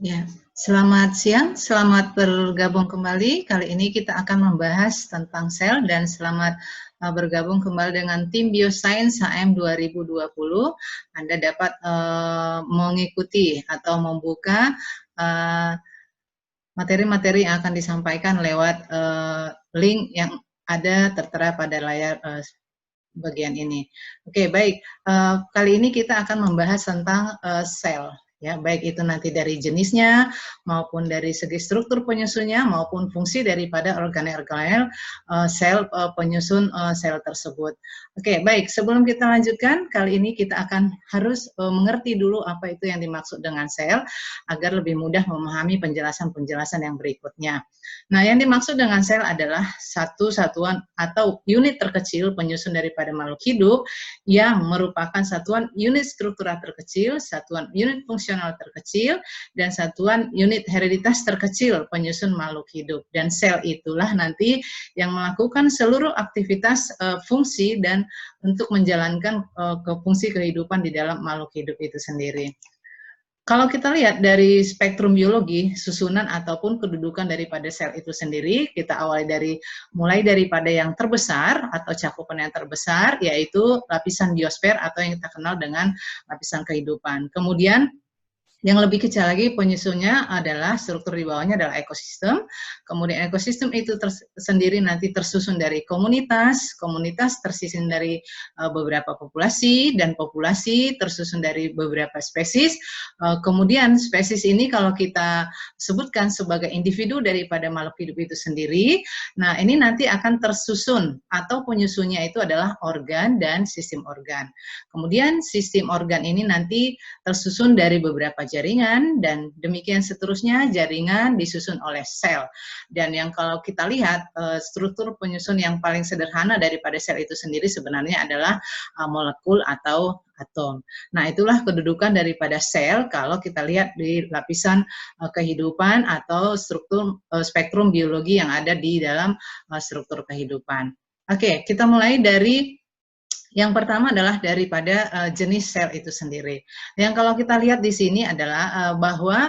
Ya, selamat siang, selamat bergabung kembali. Kali ini kita akan membahas tentang sel dan selamat bergabung kembali dengan tim Bioscience HM 2020. Anda dapat mengikuti atau membuka materi-materi yang akan disampaikan lewat link yang ada tertera pada layar bagian ini. Oke, baik. Kali ini kita akan membahas tentang sel. Ya, baik itu nanti dari jenisnya, maupun dari segi struktur penyusunnya, maupun fungsi daripada organel-organel sel penyusun sel tersebut. Oke, baik. Sebelum kita lanjutkan, kali ini kita akan harus mengerti dulu apa itu yang dimaksud dengan sel, agar lebih mudah memahami penjelasan-penjelasan yang berikutnya. Nah, yang dimaksud dengan sel adalah satu satuan atau unit terkecil penyusun daripada makhluk hidup yang merupakan satuan unit struktural terkecil, satuan unit fungsional terkecil, dan satuan unit hereditas terkecil penyusun makhluk hidup. Dan sel itulah nanti yang melakukan seluruh aktivitas fungsi dan untuk menjalankan fungsi kehidupan di dalam makhluk hidup itu sendiri. Kalau kita lihat dari spektrum biologi, susunan ataupun kedudukan daripada sel itu sendiri, kita awali mulai daripada yang terbesar atau cakupan yang terbesar, yaitu lapisan biosfer atau yang kita kenal dengan lapisan kehidupan. Kemudian yang lebih kecil lagi penyusunnya adalah struktur di bawahnya adalah ekosistem. Kemudian ekosistem itu sendiri nanti tersusun dari komunitas, komunitas tersusun dari beberapa populasi, dan populasi tersusun dari beberapa spesies. Kemudian spesies ini kalau kita sebutkan sebagai individu daripada makhluk hidup itu sendiri, nah ini nanti akan tersusun atau penyusunnya itu adalah organ dan sistem organ. Kemudian sistem organ ini nanti tersusun dari beberapa jaringan, dan demikian seterusnya jaringan disusun oleh sel. Dan yang kalau kita lihat struktur penyusun yang paling sederhana daripada sel itu sendiri sebenarnya adalah molekul atau atom. Nah, itulah kedudukan daripada sel kalau kita lihat di lapisan kehidupan atau struktur spektrum biologi yang ada di dalam struktur kehidupan. Oke, kita mulai dari yang pertama adalah daripada jenis sel itu sendiri. Yang kalau kita lihat di sini adalah bahwa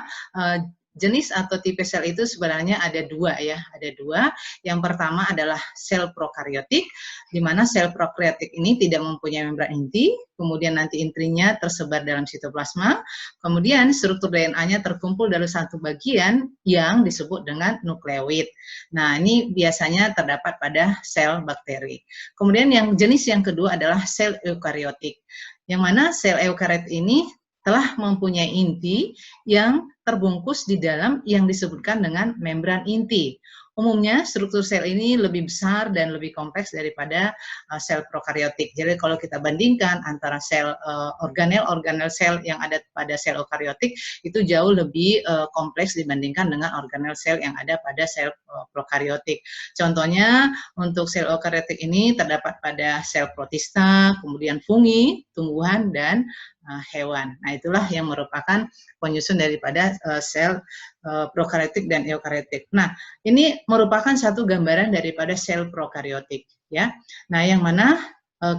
jenis atau tipe sel itu sebenarnya ada dua ya, ada dua. Yang pertama adalah sel prokariotik, di mana sel prokariotik ini tidak mempunyai membran inti, kemudian nanti intinya tersebar dalam sitoplasma, kemudian struktur DNA-nya terkumpul dari satu bagian yang disebut dengan nukleoid. Nah, ini biasanya terdapat pada sel bakteri. Kemudian yang jenis yang kedua adalah sel eukariotik, yang mana sel eukariotik ini telah mempunyai inti yang terbungkus di dalam yang disebutkan dengan membran inti. Umumnya struktur sel ini lebih besar dan lebih kompleks daripada sel prokariotik. Jadi kalau kita bandingkan antara sel organel sel yang ada pada sel eukariotik itu jauh lebih kompleks dibandingkan dengan organel sel yang ada pada sel prokariotik. Contohnya untuk sel eukariotik ini terdapat pada sel protista, kemudian fungi, tumbuhan, dan hewan. Nah, itulah yang merupakan penyusun daripada sel prokariotik dan eukariotik. Nah, ini merupakan satu gambaran daripada sel prokariotik, ya. Nah, yang mana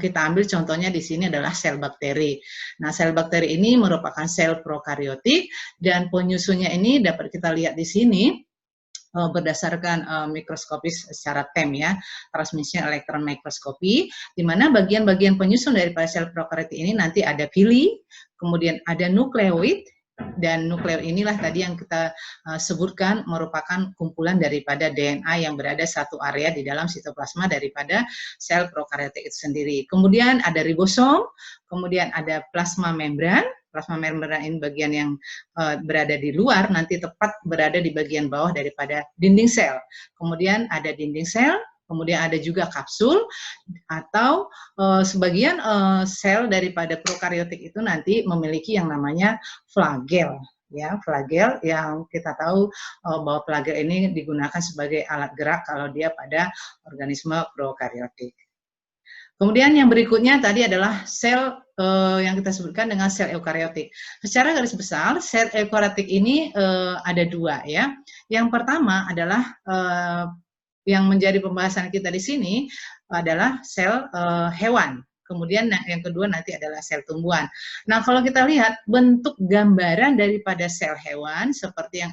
kita ambil contohnya di sini adalah sel bakteri. Nah, sel bakteri ini merupakan sel prokariotik dan penyusunnya ini dapat kita lihat di sini berdasarkan mikroskopis secara TEM ya, transmission electron microscopy, di mana bagian-bagian penyusun daripada sel prokaryotik ini nanti ada pili, kemudian ada nukleoid, dan nukleoid inilah tadi yang kita sebutkan merupakan kumpulan daripada DNA yang berada satu area di dalam sitoplasma daripada sel prokaryotik itu sendiri. Kemudian ada ribosom, kemudian ada plasma membran. Plasma membran ini bagian yang berada di luar, nanti tepat berada di bagian bawah daripada dinding sel. Kemudian ada dinding sel, kemudian ada juga kapsul, atau sebagian sel daripada prokaryotik itu nanti memiliki yang namanya flagel. Ya, flagel yang kita tahu bahwa flagel ini digunakan sebagai alat gerak kalau dia pada organisme prokaryotik. Kemudian yang berikutnya tadi adalah sel yang kita sebutkan dengan sel eukariotik. Secara garis besar, sel eukariotik ini ada dua ya. Yang pertama adalah yang menjadi pembahasan kita di sini adalah sel hewan. Kemudian yang kedua nanti adalah sel tumbuhan. Nah, kalau kita lihat bentuk gambaran daripada sel hewan seperti yang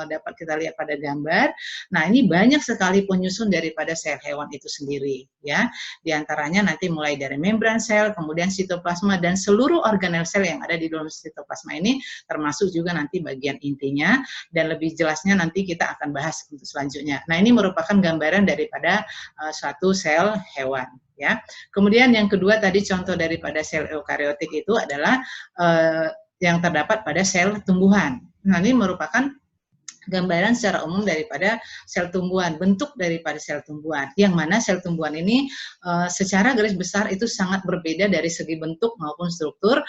dapat kita lihat pada gambar. Nah, ini banyak sekali penyusun daripada sel hewan itu sendiri, ya. Di antaranya nanti mulai dari membran sel, kemudian sitoplasma dan seluruh organel sel yang ada di dalam sitoplasma ini, termasuk juga nanti bagian intinya, dan lebih jelasnya nanti kita akan bahas untuk selanjutnya. Nah, ini merupakan gambaran daripada suatu sel hewan. Ya, kemudian yang kedua tadi contoh daripada sel eukariotik itu adalah yang terdapat pada sel tumbuhan. Nah, ini merupakan gambaran secara umum daripada sel tumbuhan, bentuk daripada sel tumbuhan, yang mana sel tumbuhan ini secara garis besar itu sangat berbeda dari segi bentuk maupun struktur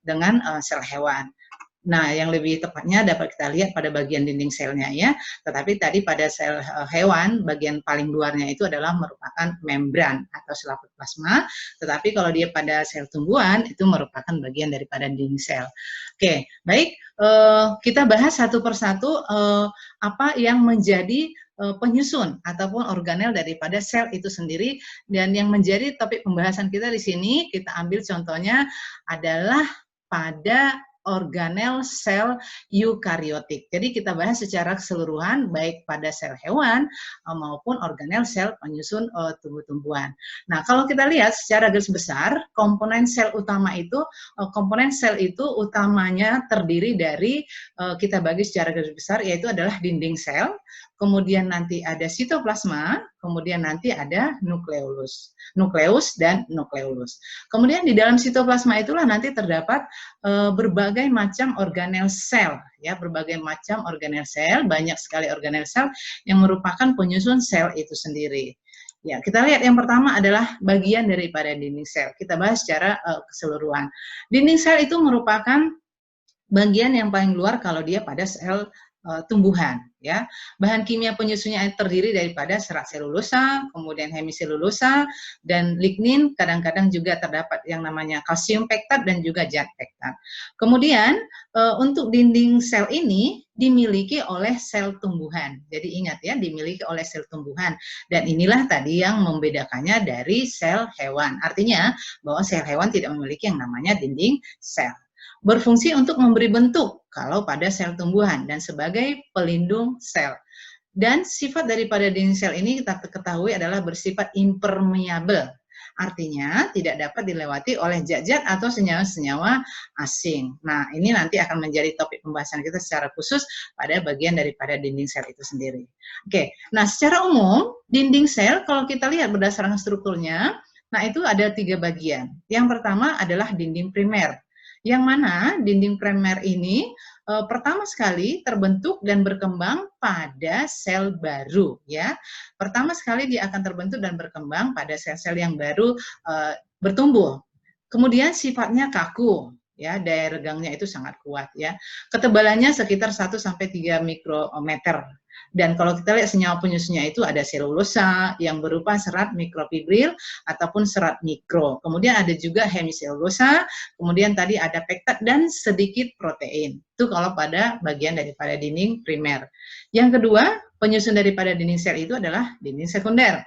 dengan sel hewan. Nah, yang lebih tepatnya dapat kita lihat pada bagian dinding selnya ya. Tetapi tadi pada sel hewan, bagian paling luarnya itu adalah merupakan membran atau selaput plasma. Tetapi kalau dia pada sel tumbuhan, itu merupakan bagian daripada dinding sel. Oke, baik. Kita bahas satu persatu apa yang menjadi penyusun ataupun organel daripada sel itu sendiri. Dan yang menjadi topik pembahasan kita di sini, kita ambil contohnya adalah pada organel sel eukariotik. Jadi kita bahas secara keseluruhan baik pada sel hewan maupun organel sel penyusun tumbuh-tumbuhan. Nah, kalau kita lihat secara garis besar, komponen sel utama itu, komponen sel itu utamanya terdiri dari, kita bagi secara garis besar, yaitu adalah dinding sel, kemudian nanti ada sitoplasma, kemudian nanti ada nukleus dan nukleolus. Kemudian di dalam sitoplasma itulah nanti terdapat berbagai macam organel sel, ya, berbagai macam organel sel, banyak sekali organel sel yang merupakan penyusun sel itu sendiri. Ya, kita lihat yang pertama adalah bagian daripada dinding sel. Kita bahas secara keseluruhan. Dinding sel itu merupakan bagian yang paling luar kalau dia pada sel tumbuhan, ya. Bahan kimia penyusunnya terdiri daripada serat selulosa, kemudian hemiselulosa, dan lignin, kadang-kadang juga terdapat yang namanya kalsium pektat dan juga zat pektat. Kemudian untuk dinding sel ini dimiliki oleh sel tumbuhan. Jadi ingat ya, dimiliki oleh sel tumbuhan. Dan inilah tadi yang membedakannya dari sel hewan. Artinya bahwa sel hewan tidak memiliki yang namanya dinding sel. Berfungsi untuk memberi bentuk kalau pada sel tumbuhan dan sebagai pelindung sel. Dan sifat daripada dinding sel ini kita ketahui adalah bersifat impermeable. Artinya tidak dapat dilewati oleh zat-zat atau senyawa-senyawa asing. Nah, ini nanti akan menjadi topik pembahasan kita secara khusus pada bagian daripada dinding sel itu sendiri. Oke, nah secara umum dinding sel kalau kita lihat berdasarkan strukturnya, nah itu ada 3 bagian. Yang pertama adalah dinding primer. Yang mana dinding primer ini pertama sekali terbentuk dan berkembang pada sel baru, ya. Pertama sekali dia akan terbentuk dan berkembang pada sel-sel yang baru bertumbuh. Kemudian sifatnya kaku, ya, daya regangnya itu sangat kuat, ya. Ketebalannya sekitar 1 sampai 3 mikrometer. Dan kalau kita lihat senyawa penyusunnya itu ada selulosa yang berupa serat mikrofibril ataupun serat mikro. Kemudian ada juga hemiselulosa, kemudian tadi ada pektat dan sedikit protein. Itu kalau pada bagian daripada dinding primer. Yang kedua, penyusun daripada dinding sel itu adalah dinding sekunder.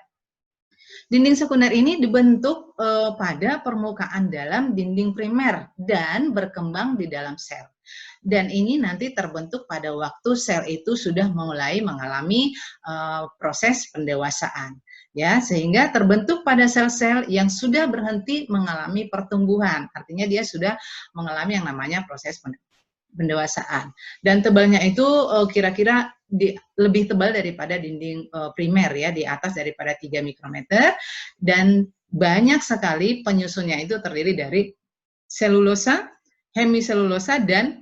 Dinding sekunder ini dibentuk pada permukaan dalam dinding primer dan berkembang di dalam sel. Dan ini nanti terbentuk pada waktu sel itu sudah mulai mengalami proses pendewasaan, ya, sehingga terbentuk pada sel-sel yang sudah berhenti mengalami pertumbuhan. Artinya dia sudah mengalami yang namanya proses pendewasaan. Dan tebalnya itu kira-kira lebih tebal daripada dinding primer, ya, di atas daripada 3 mikrometer, dan banyak sekali penyusunnya itu terdiri dari selulosa, hemiselulosa, dan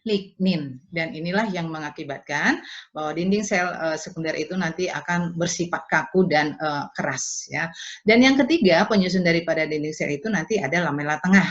lignin. Dan inilah yang mengakibatkan bahwa dinding sel sekunder itu nanti akan bersifat kaku dan keras, ya. Dan yang ketiga, penyusun daripada dinding sel itu nanti ada lamela tengah,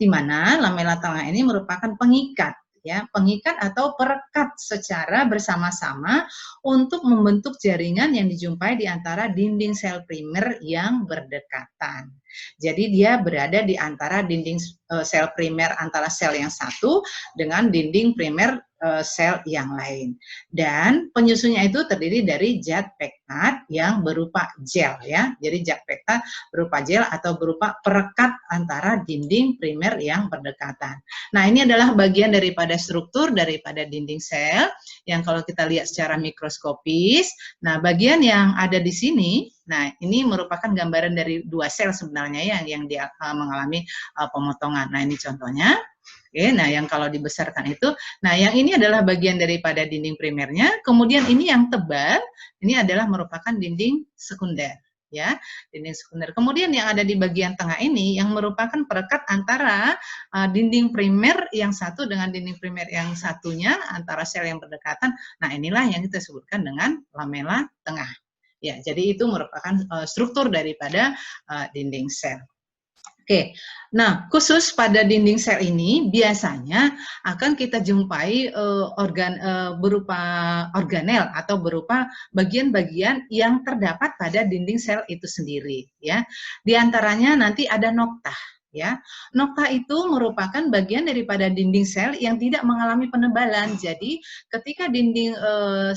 di mana lamela tengah ini merupakan pengikat, ya, pengikat atau perekat secara bersama-sama untuk membentuk jaringan yang dijumpai di antara dinding sel primer yang berdekatan. Jadi dia berada di antara dinding sel primer antara sel yang satu dengan dinding primer sel yang lain. Dan penyusunnya itu terdiri dari zat pektat yang berupa gel ya. Jadi zat pektat berupa gel atau berupa perekat antara dinding primer yang berdekatan. Nah, ini adalah bagian daripada struktur daripada dinding sel yang kalau kita lihat secara mikroskopis. Nah, bagian yang ada di sini, nah ini merupakan gambaran dari dua sel sebenarnya yang dia mengalami pemotongan. Nah, ini contohnya. Oke, nah yang kalau dibesarkan itu, nah yang ini adalah bagian daripada dinding primernya, kemudian ini yang tebal, ini adalah merupakan dinding sekunder, ya, dinding sekunder. Kemudian yang ada di bagian tengah ini yang merupakan perekat antara dinding primer yang satu dengan dinding primer yang satunya, antara sel yang berdekatan. Nah inilah yang kita sebutkan dengan lamela tengah. Ya, jadi itu merupakan struktur daripada dinding sel. Oke, nah khusus pada dinding sel ini biasanya akan kita jumpai berupa organel atau berupa bagian-bagian yang terdapat pada dinding sel itu sendiri, ya. Di antaranya nanti ada nokta, ya. Nokta itu merupakan bagian daripada dinding sel yang tidak mengalami penebalan. Jadi ketika dinding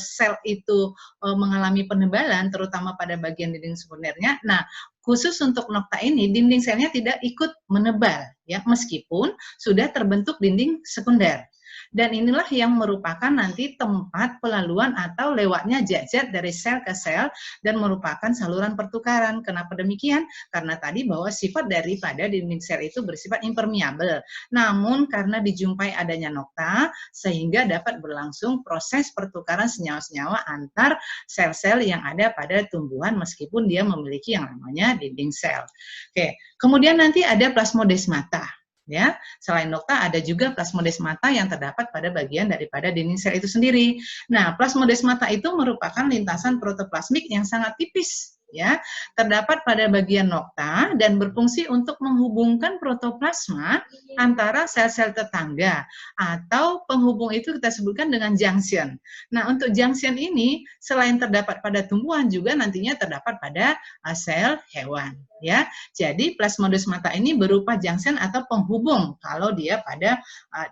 sel itu mengalami penebalan, terutama pada bagian dinding sekundernya, nah khusus untuk nokta ini, dinding selnya tidak ikut menebal, ya, meskipun sudah terbentuk dinding sekunder. Dan inilah yang merupakan nanti tempat pelaluan atau lewatnya zat-zat dari sel ke sel dan merupakan saluran pertukaran. Kenapa demikian? Karena tadi bahwa sifat daripada dinding sel itu bersifat impermeabel. Namun karena dijumpai adanya nokta, sehingga dapat berlangsung proses pertukaran senyawa-senyawa antar sel-sel yang ada pada tumbuhan meskipun dia memiliki yang namanya dinding sel. Oke, kemudian nanti ada plasmodesmata. Ya, selain nokta ada juga plasmodesmata yang terdapat pada bagian daripada dinding sel itu sendiri. Nah, plasmodesmata itu merupakan lintasan protoplasmik yang sangat tipis, ya, terdapat pada bagian nokta dan berfungsi untuk menghubungkan protoplasma antara sel-sel tetangga, atau penghubung itu kita sebutkan dengan junction. Nah, untuk junction ini selain terdapat pada tumbuhan juga nantinya terdapat pada sel hewan, ya. Jadi plasmodesmata ini berupa junction atau penghubung kalau dia pada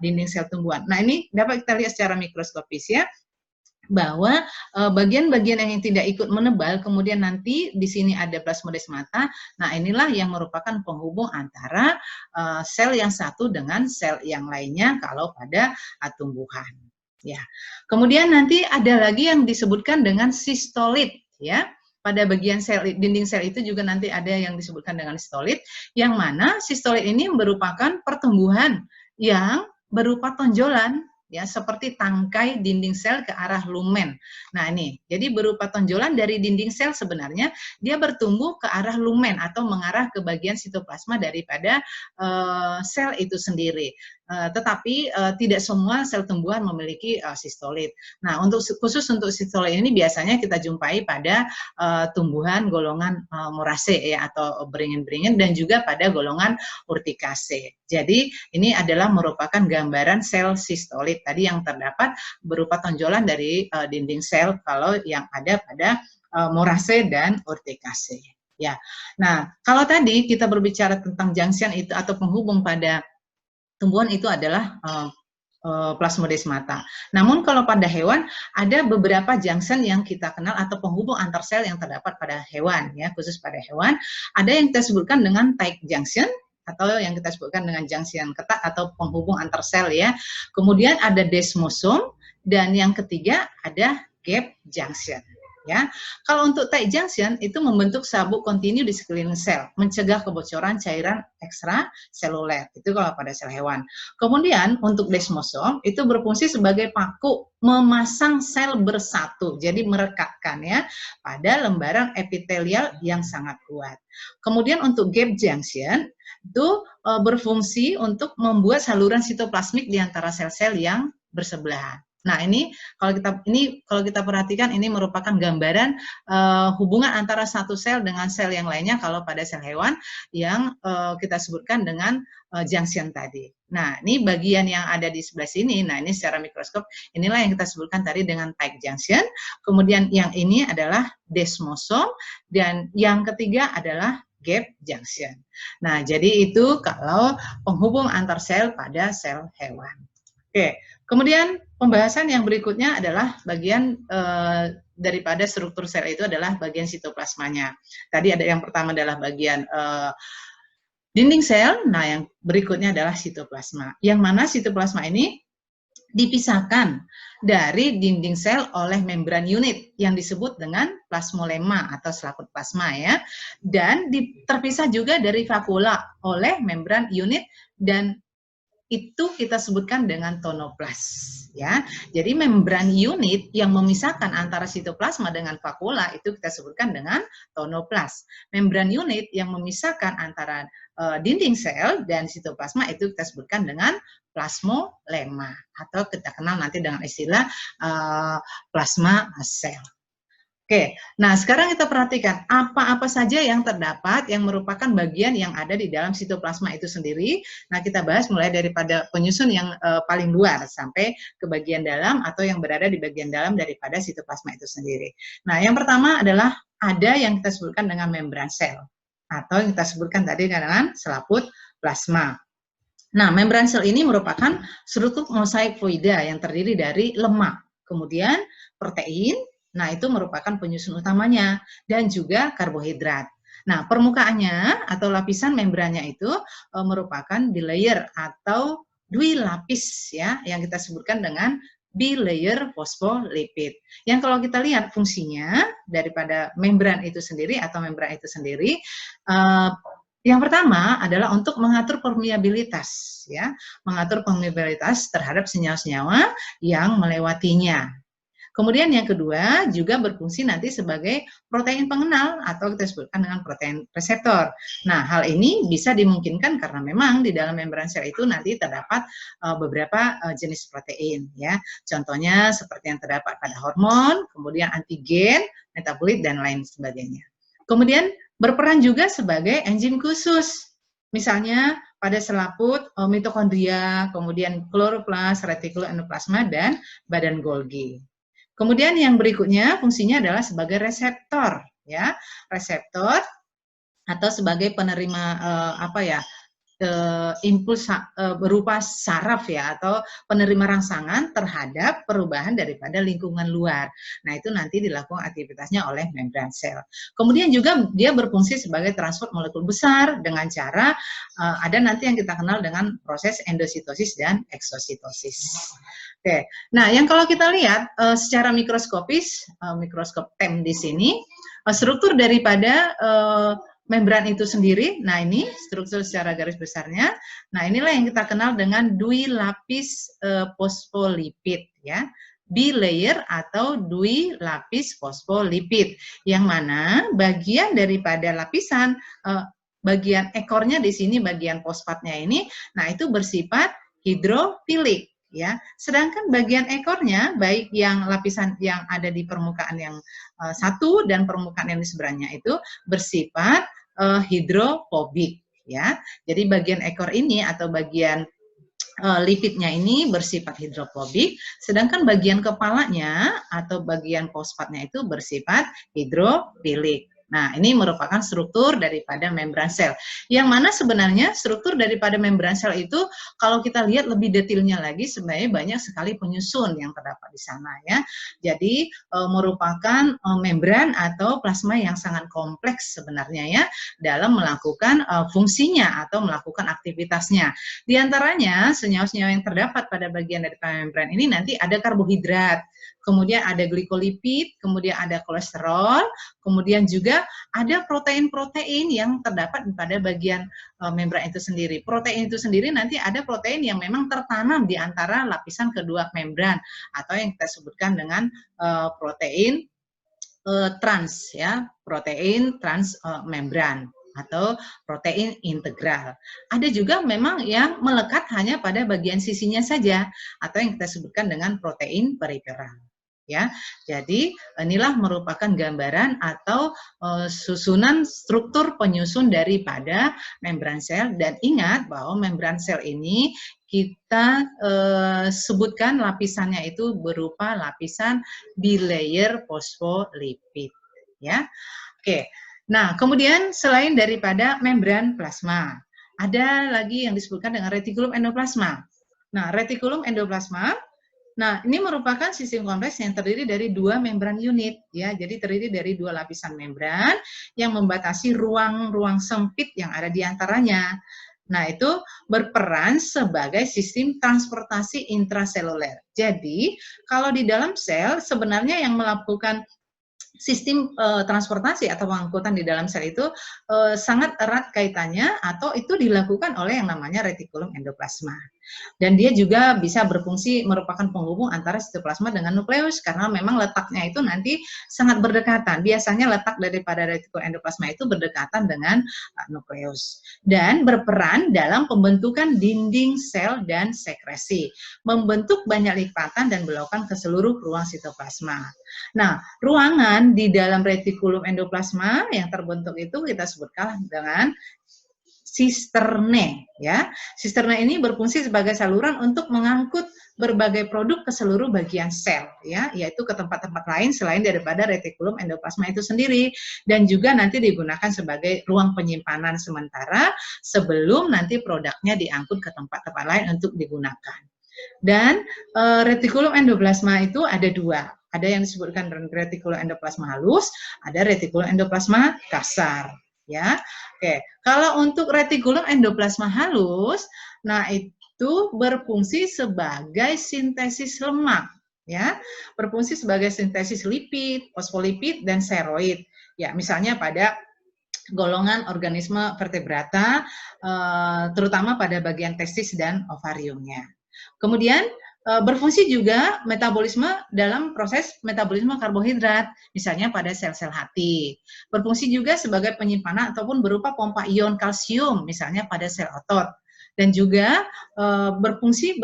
dinding sel tumbuhan. Nah, ini dapat kita lihat secara mikroskopis, ya, bahwa bagian-bagian yang tidak ikut menebal, kemudian nanti di sini ada plasmodesmata. Nah, inilah yang merupakan penghubung antara sel yang satu dengan sel yang lainnya kalau pada tumbuhan. Ya. Kemudian nanti ada lagi yang disebutkan dengan sistolit, ya. Pada bagian sel dinding sel itu juga nanti ada yang disebutkan dengan sistolit, yang mana sistolit ini merupakan pertumbuhan yang berupa tonjolan, ya, seperti tangkai dinding sel ke arah lumen. Nah, ini jadi berupa tonjolan dari dinding sel, sebenarnya dia bertumbuh ke arah lumen atau mengarah ke bagian sitoplasma daripada sel itu sendiri. Tetapi tidak semua sel tumbuhan memiliki sistolit. Nah, khusus untuk sistolit ini biasanya kita jumpai pada tumbuhan golongan Moraceae, ya, atau beringin-beringin, dan juga pada golongan Urticaceae. Jadi ini adalah merupakan gambaran sel sistolit tadi yang terdapat berupa tonjolan dari dinding sel kalau yang ada pada Moraceae dan Urticaceae. Ya, nah kalau tadi kita berbicara tentang junction itu atau penghubung pada tumbuhan itu adalah plasmodesmata. Namun kalau pada hewan ada beberapa junction yang kita kenal atau penghubung antar sel yang terdapat pada hewan, ya, khusus pada hewan. Ada yang kita sebutkan dengan tight junction atau yang kita sebutkan dengan junction ketat atau penghubung antar sel, ya. Kemudian ada desmosom dan yang ketiga ada gap junction. Ya, kalau untuk tight junction itu membentuk sabuk kontinu di sekeliling sel, mencegah kebocoran cairan ekstraseluler. Itu kalau pada sel hewan. Kemudian untuk desmosom itu berfungsi sebagai paku memasang sel bersatu, jadi merekatkan, ya, pada lembaran epitelial yang sangat kuat. Kemudian untuk gap junction itu berfungsi untuk membuat saluran sitoplasmik di antara sel-sel yang bersebelahan. Nah, ini kalau kita perhatikan ini merupakan gambaran hubungan antara satu sel dengan sel yang lainnya kalau pada sel hewan yang kita sebutkan dengan junction tadi. Nah, ini bagian yang ada di sebelah sini. Nah, ini secara mikroskop inilah yang kita sebutkan tadi dengan tight junction. Kemudian yang ini adalah desmosom dan yang ketiga adalah gap junction. Nah, jadi itu kalau penghubung antar sel pada sel hewan. Oke, kemudian pembahasan yang berikutnya adalah bagian daripada struktur sel itu adalah bagian sitoplasmanya. Tadi ada yang pertama adalah bagian dinding sel, nah yang berikutnya adalah sitoplasma. Yang mana sitoplasma ini dipisahkan dari dinding sel oleh membran unit yang disebut dengan plasmolema atau selaput plasma ya. Dan terpisah juga dari vakula oleh membran unit dan itu kita sebutkan dengan tonoplas ya. Jadi membran unit yang memisahkan antara sitoplasma dengan vakula itu kita sebutkan dengan tonoplas. Membran unit yang memisahkan antara dinding sel dan sitoplasma itu kita sebutkan dengan plasmolema atau kita kenal nanti dengan istilah plasma sel. Oke, nah sekarang kita perhatikan apa-apa saja yang terdapat yang merupakan bagian yang ada di dalam sitoplasma itu sendiri. Nah kita bahas mulai daripada penyusun yang paling luar sampai ke bagian dalam atau yang berada di bagian dalam daripada sitoplasma itu sendiri. Nah yang pertama adalah ada yang kita sebutkan dengan membran sel atau yang kita sebutkan tadi dengan selaput plasma. Nah membran sel ini merupakan struktur mosaik fluida yang terdiri dari lemak, kemudian protein. Nah, itu merupakan penyusun utamanya dan juga karbohidrat. Nah, permukaannya atau lapisan membrannya itu merupakan bilayer atau dwilapis ya, yang kita sebutkan dengan bilayer fosfolipid. Yang kalau kita lihat fungsinya daripada membran itu sendiri atau membran itu sendiri, yang pertama adalah untuk mengatur permeabilitas ya, mengatur permeabilitas terhadap senyawa-senyawa yang melewatinya. Kemudian yang kedua juga berfungsi nanti sebagai protein pengenal atau kita sebutkan dengan protein reseptor. Nah, hal ini bisa dimungkinkan karena memang di dalam membran sel itu nanti terdapat beberapa jenis protein ya. Contohnya seperti yang terdapat pada hormon, kemudian antigen, metabolit dan lain sebagainya. Kemudian berperan juga sebagai enzim khusus. Misalnya pada selaput mitokondria, kemudian kloroplas, retikulum endoplasma dan badan Golgi. Kemudian yang berikutnya fungsinya adalah sebagai reseptor, ya, reseptor atau sebagai penerima impuls berupa saraf ya atau penerima rangsangan terhadap perubahan daripada lingkungan luar. Nah itu nanti dilakukan aktivitasnya oleh membran sel. Kemudian juga dia berfungsi sebagai transport molekul besar dengan cara ada nanti yang kita kenal dengan proses endositosis dan eksositosis. Oke, nah yang kalau kita lihat secara mikroskopis, mikroskop TEM di sini, struktur daripada membran itu sendiri, nah ini struktur secara garis besarnya, nah inilah yang kita kenal dengan dwilapis fosfolipid ya, bilayer atau dwilapis fosfolipid, yang mana bagian daripada lapisan bagian ekornya di sini, bagian fosfatnya ini, nah itu bersifat hidrofilik. Ya, sedangkan bagian ekornya baik yang lapisan yang ada di permukaan yang satu dan permukaan yang di seberangnya itu bersifat hidrofobik ya. Jadi bagian ekor ini atau bagian lipidnya ini bersifat hidrofobik, sedangkan bagian kepalanya atau bagian fosfatnya itu bersifat hidrofilik. Nah, ini merupakan struktur daripada membran sel. Yang mana sebenarnya struktur daripada membran sel itu kalau kita lihat lebih detailnya lagi sebenarnya banyak sekali penyusun yang terdapat di sana ya. Jadi merupakan membran atau plasma yang sangat kompleks sebenarnya ya dalam melakukan fungsinya atau melakukan aktivitasnya. Di antaranya senyawa-senyawa yang terdapat pada bagian dari membran ini nanti ada karbohidrat, kemudian ada glikolipid, kemudian ada kolesterol, kemudian juga ada protein-protein yang terdapat pada bagian membran itu sendiri. Protein itu sendiri nanti ada protein yang memang tertanam di antara lapisan kedua membran atau yang kita sebutkan dengan protein trans ya, protein trans membran atau protein integral. Ada juga memang yang melekat hanya pada bagian sisinya saja atau yang kita sebutkan dengan protein periferal. Ya, jadi inilah merupakan gambaran atau susunan struktur penyusun daripada membran sel, dan ingat bahwa membran sel ini kita sebutkan lapisannya itu berupa lapisan bilayer fosfolipid ya. Oke. Nah, kemudian selain daripada membran plasma, ada lagi yang disebutkan dengan retikulum endoplasma. Nah, retikulum endoplasma, nah ini merupakan sistem kompleks yang terdiri dari dua membran unit, ya. Jadi terdiri dari dua lapisan membran yang membatasi ruang-ruang sempit yang ada di antaranya. Nah, itu berperan sebagai sistem transportasi intraseluler. Jadi, kalau di dalam sel sebenarnya yang melakukan sistem transportasi atau pengangkutan di dalam sel itu sangat erat kaitannya atau itu dilakukan oleh yang namanya retikulum endoplasma. Dan dia juga bisa berfungsi merupakan penghubung antara sitoplasma dengan nukleus karena memang letaknya itu nanti sangat berdekatan. Biasanya letak daripada retikulum endoplasma itu berdekatan dengan nukleus dan berperan dalam pembentukan dinding sel dan sekresi, membentuk banyak lipatan dan belokan ke seluruh ruang sitoplasma. Nah, ruangan di dalam retikulum endoplasma yang terbentuk itu kita sebutkan dengan sisterne, ya. Sisterne ini berfungsi sebagai saluran untuk mengangkut berbagai produk ke seluruh bagian sel, ya, yaitu ke tempat-tempat lain selain daripada retikulum endoplasma itu sendiri, dan juga nanti digunakan sebagai ruang penyimpanan sementara sebelum nanti produknya diangkut ke tempat-tempat lain untuk digunakan. Dan retikulum endoplasma itu ada dua. Ada yang disebutkan retikulum endoplasma halus, ada retikulum endoplasma kasar. Ya, oke. Kalau untuk retikulum endoplasma halus, nah itu berfungsi sebagai sintesis lemak, ya, berfungsi sebagai sintesis lipid, fosfolipid dan seroid. Ya, misalnya pada golongan organisme vertebrata, terutama pada bagian testis dan ovariumnya. Kemudian berfungsi juga metabolisme dalam proses metabolisme karbohidrat, misalnya pada sel-sel hati. Berfungsi juga sebagai penyimpanan ataupun berupa pompa ion kalsium, misalnya pada sel otot. Dan juga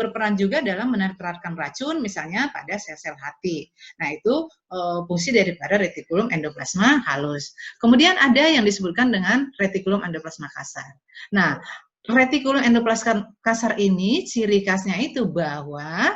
berperan juga dalam menetralkan racun, misalnya pada sel-sel hati. Nah, itu fungsi daripada retikulum endoplasma halus. Kemudian ada yang disebutkan dengan retikulum endoplasma kasar. Nah, retikulum endoplasma kasar ini ciri khasnya itu bahwa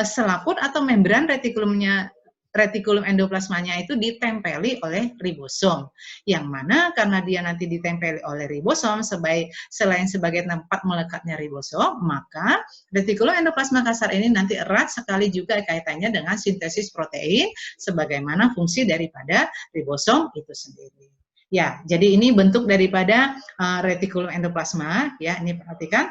selaput atau membran retikulum endoplasmanya itu ditempeli oleh ribosom, yang mana karena dia nanti ditempeli oleh ribosom selain sebagai tempat melekatnya ribosom, maka retikulum endoplasma kasar ini nanti erat sekali juga kaitannya dengan sintesis protein sebagaimana fungsi daripada ribosom itu sendiri. Ya, jadi ini bentuk daripada retikulum endoplasma, ya, ini perhatikan.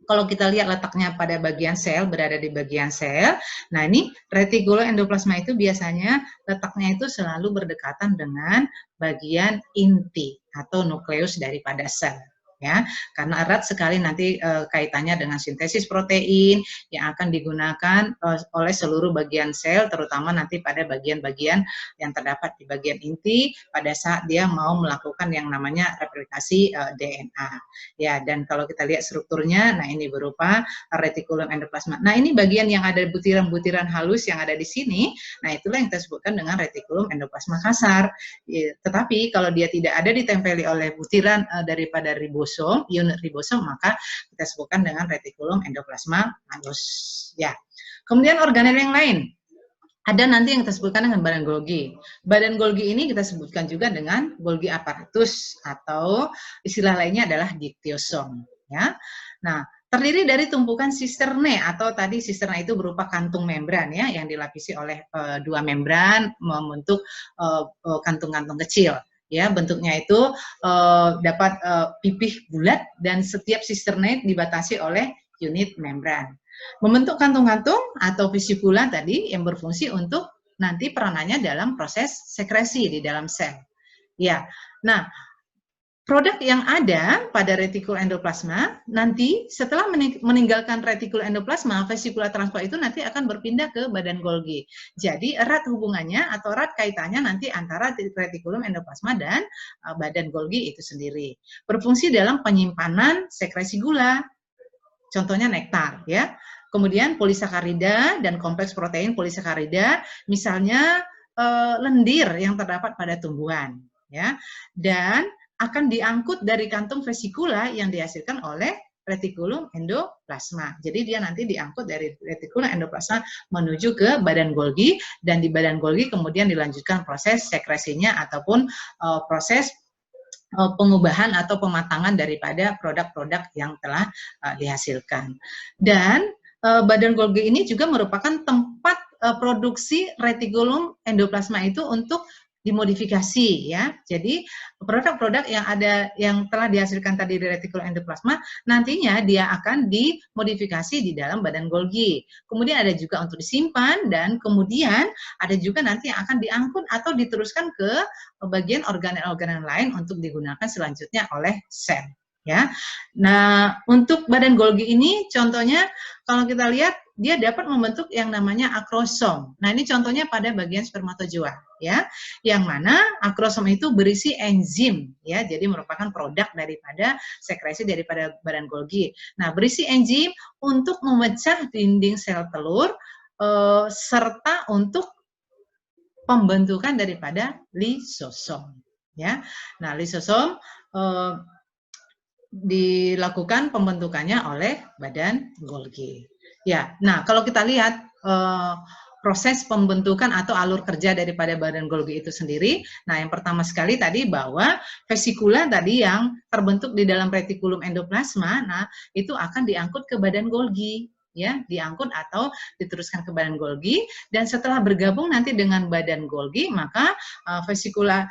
Kalau kita lihat letaknya pada bagian sel, berada di bagian sel, nah ini retikulum endoplasma itu biasanya letaknya itu selalu berdekatan dengan bagian inti atau nukleus daripada sel. Ya, karena erat sekali nanti kaitannya dengan sintesis protein yang akan digunakan oleh seluruh bagian sel, terutama nanti pada bagian-bagian yang terdapat di bagian inti pada saat dia mau melakukan yang namanya replikasi DNA. Ya, dan kalau kita lihat strukturnya, nah ini berupa retikulum endoplasma. Nah, ini bagian yang ada butiran-butiran halus yang ada di sini. Nah, itulah yang kita sebutkan dengan retikulum endoplasma kasar. Tetapi kalau dia tidak ada ditempeli oleh butiran daripada ribosom, unit ribosom, maka kita sebutkan dengan retikulum endoplasma halus. Ya. Kemudian organel yang lain. Ada nanti yang kita sebutkan dengan badan Golgi. Badan Golgi ini kita sebutkan juga dengan Golgi apparatus atau istilah lainnya adalah diktiosom. Ya. Nah, terdiri dari tumpukan sisterne atau tadi sisterna itu berupa kantung membran ya yang dilapisi oleh dua membran membentuk kantung-kantung kecil. Ya, bentuknya itu dapat pipih bulat dan setiap sisterne dibatasi oleh unit membran. Membentuk kantung-kantung atau vesikula tadi yang berfungsi untuk nanti peranannya dalam proses sekresi di dalam sel. Ya, nah produk yang ada pada retikulum endoplasma nanti setelah meninggalkan retikulum endoplasma, vesikula transport itu nanti akan berpindah ke badan Golgi. Jadi erat hubungannya atau erat kaitannya nanti antara retikulum endoplasma dan badan Golgi itu sendiri. Berfungsi dalam penyimpanan sekresi gula. Contohnya nektar, ya. Kemudian polisakarida dan kompleks protein polisakarida, misalnya lendir yang terdapat pada tumbuhan, ya. Dan akan diangkut dari kantung vesikula yang dihasilkan oleh retikulum endoplasma. Jadi dia nanti diangkut dari retikulum endoplasma menuju ke badan Golgi dan di badan Golgi kemudian dilanjutkan proses sekresinya ataupun proses pengubahan atau pematangan daripada produk-produk yang telah dihasilkan. Dan badan Golgi ini juga merupakan tempat produksi retikulum endoplasma itu untuk dimodifikasi ya. Jadi produk-produk yang ada yang telah dihasilkan tadi di retikulum endoplasma nantinya dia akan dimodifikasi di dalam badan Golgi. Kemudian ada juga untuk disimpan dan kemudian ada juga nanti yang akan diangkut atau diteruskan ke bagian organ-organ lain untuk digunakan selanjutnya oleh sel ya. Nah, untuk badan Golgi ini contohnya kalau kita lihat dia dapat membentuk yang namanya akrosom. Nah, ini contohnya pada bagian spermatozoa ya. Yang mana akrosom itu berisi enzim ya. Jadi merupakan produk daripada sekresi daripada badan Golgi. Nah, berisi enzim untuk memecah dinding sel telur serta untuk pembentukan daripada lisosom ya. Nah, lisosom dilakukan pembentukannya oleh badan Golgi. Ya, nah kalau kita lihat proses pembentukan atau alur kerja daripada badan Golgi itu sendiri, nah yang pertama sekali tadi bahwa vesikula tadi yang terbentuk di dalam retikulum endoplasma, nah itu akan diangkut ke badan Golgi. Ya, diangkut atau diteruskan ke badan Golgi dan setelah bergabung nanti dengan badan Golgi maka vesikula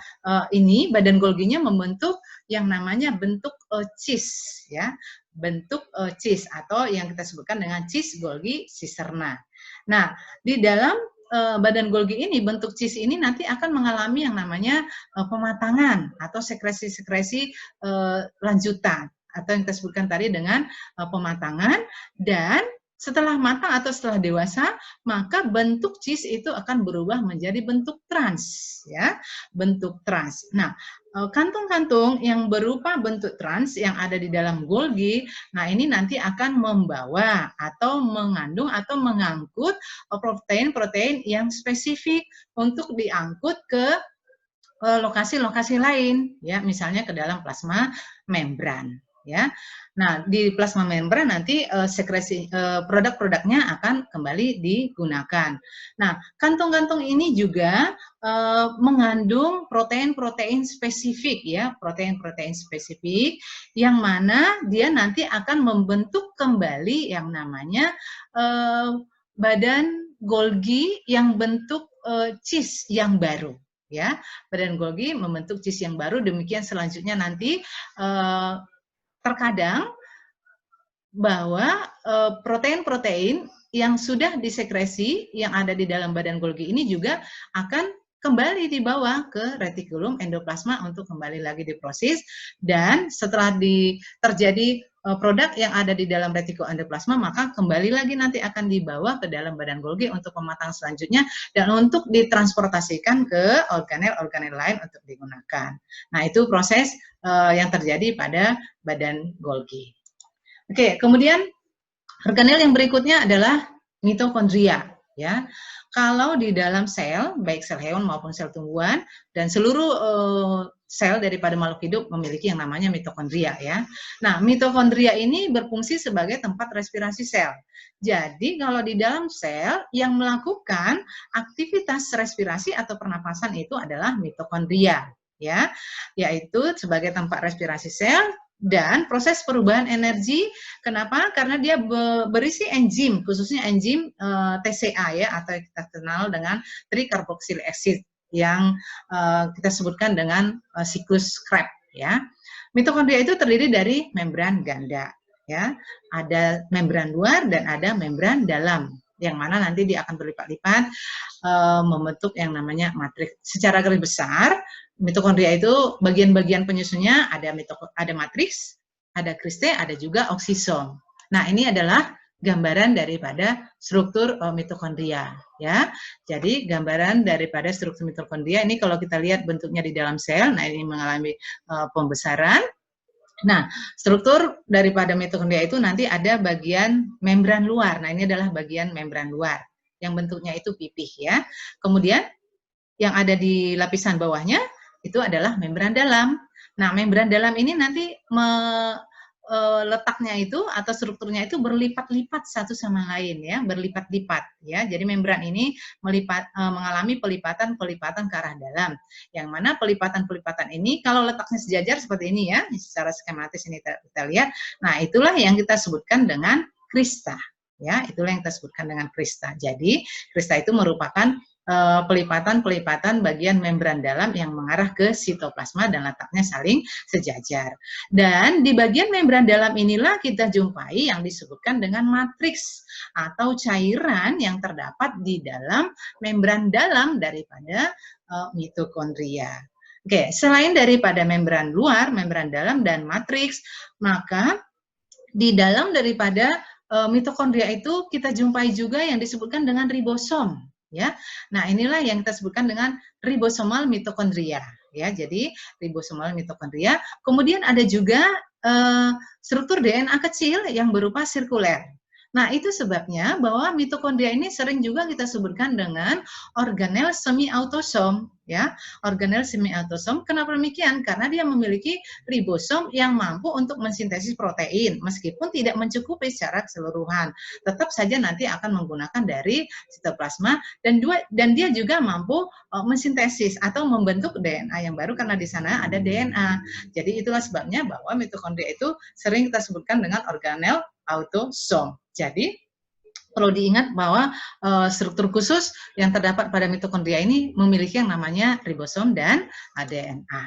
ini badan Golginya membentuk yang namanya bentuk cis ya, bentuk cis atau yang kita sebutkan dengan cis Golgi cisterna. Nah, di dalam badan Golgi ini bentuk cis ini nanti akan mengalami yang namanya pematangan atau sekresi-sekresi lanjutan atau yang kita sebutkan tadi dengan pematangan dan setelah matang atau setelah dewasa, maka bentuk cis itu akan berubah menjadi bentuk trans, ya, bentuk trans. Nah, kantung-kantung yang berupa bentuk trans yang ada di dalam Golgi, nah ini nanti akan membawa atau mengandung atau mengangkut protein-protein yang spesifik untuk diangkut ke lokasi-lokasi lain, ya, misalnya ke dalam plasma membran. Ya, nah di plasma membran nanti sekresi produk-produknya akan kembali digunakan. Nah, kantung-kantung ini juga mengandung protein-protein spesifik ya, protein-protein spesifik yang mana dia nanti akan membentuk kembali yang namanya badan Golgi yang bentuk cis yang baru. Ya, badan Golgi membentuk cis yang baru. Demikian selanjutnya nanti terkadang bahwa protein-protein yang sudah disekresi yang ada di dalam badan Golgi ini juga akan kembali dibawa ke retikulum endoplasma untuk kembali lagi diproses dan setelah terjadi produk yang ada di dalam retikulum endoplasma maka kembali lagi nanti akan dibawa ke dalam badan Golgi untuk pematangan selanjutnya dan untuk ditransportasikan ke organel-organel lain untuk digunakan. Nah, itu proses yang terjadi pada badan Golgi. Oke, kemudian organel yang berikutnya adalah mitokondria. Ya, kalau di dalam sel, baik sel hewan maupun sel tumbuhan dan seluruh sel daripada makhluk hidup memiliki yang namanya mitokondria. Ya, nah mitokondria ini berfungsi sebagai tempat respirasi sel. Jadi kalau di dalam sel yang melakukan aktivitas respirasi atau pernapasan itu adalah mitokondria. Ya, yaitu sebagai tempat respirasi sel dan proses perubahan energi. Kenapa? Karena dia berisi enzim, khususnya enzim TCA ya atau kita kenal dengan tricarboxylic acid yang kita sebutkan dengan siklus Krebs ya. Mitokondria itu terdiri dari membran ganda ya. Ada membran luar dan ada membran dalam yang mana nanti dia akan berlipat-lipat membentuk yang namanya matriks. Secara garis besar mitokondria itu bagian-bagian penyusunnya ada matriks, ada kriste, ada juga oksisom. Nah, ini adalah gambaran daripada struktur mitokondria ya. Jadi gambaran daripada struktur mitokondria ini kalau kita lihat bentuknya di dalam sel, nah ini mengalami pembesaran. Nah, struktur daripada mitokondria itu nanti ada bagian membran luar. Nah, ini adalah bagian membran luar yang bentuknya itu pipih ya. Kemudian yang ada di lapisan bawahnya itu adalah membran dalam. Nah, membran dalam ini nanti letaknya itu atau strukturnya itu berlipat-lipat satu sama lain ya, berlipat-lipat ya. Jadi membran ini mengalami pelipatan-pelipatan ke arah dalam. Yang mana pelipatan-pelipatan ini kalau letaknya sejajar seperti ini ya, secara skematis ini kita lihat. Nah, itulah yang kita sebutkan dengan krista Ya, itulah yang kita sebutkan dengan krista. Jadi, krista itu merupakan pelipatan-pelipatan bagian membran dalam yang mengarah ke sitoplasma dan letaknya saling sejajar. Dan di bagian membran dalam inilah kita jumpai yang disebutkan dengan matriks atau cairan yang terdapat di dalam membran dalam daripada mitokondria. Oke, selain daripada membran luar, membran dalam, dan matriks, maka di dalam daripada mitokondria itu kita jumpai juga yang disebutkan dengan ribosom. Ya, nah inilah yang kita sebutkan dengan ribosomal mitokondria. Ya, jadi ribosomal mitokondria. Kemudian ada juga struktur DNA kecil yang berupa sirkuler. Nah, itu sebabnya bahwa mitokondria ini sering juga kita sebutkan dengan organel semi autosom, ya. Organel semi autosom. Kenapa demikian? Karena dia memiliki ribosom yang mampu untuk mensintesis protein, meskipun tidak mencukupi secara keseluruhan. Tetap saja nanti akan menggunakan dari sitoplasma dan dia juga mampu mensintesis atau membentuk DNA yang baru karena di sana ada DNA. Jadi itulah sebabnya bahwa mitokondria itu sering kita sebutkan dengan organel autosom. Jadi perlu diingat bahwa struktur khusus yang terdapat pada mitokondria ini memiliki yang namanya ribosom dan DNA.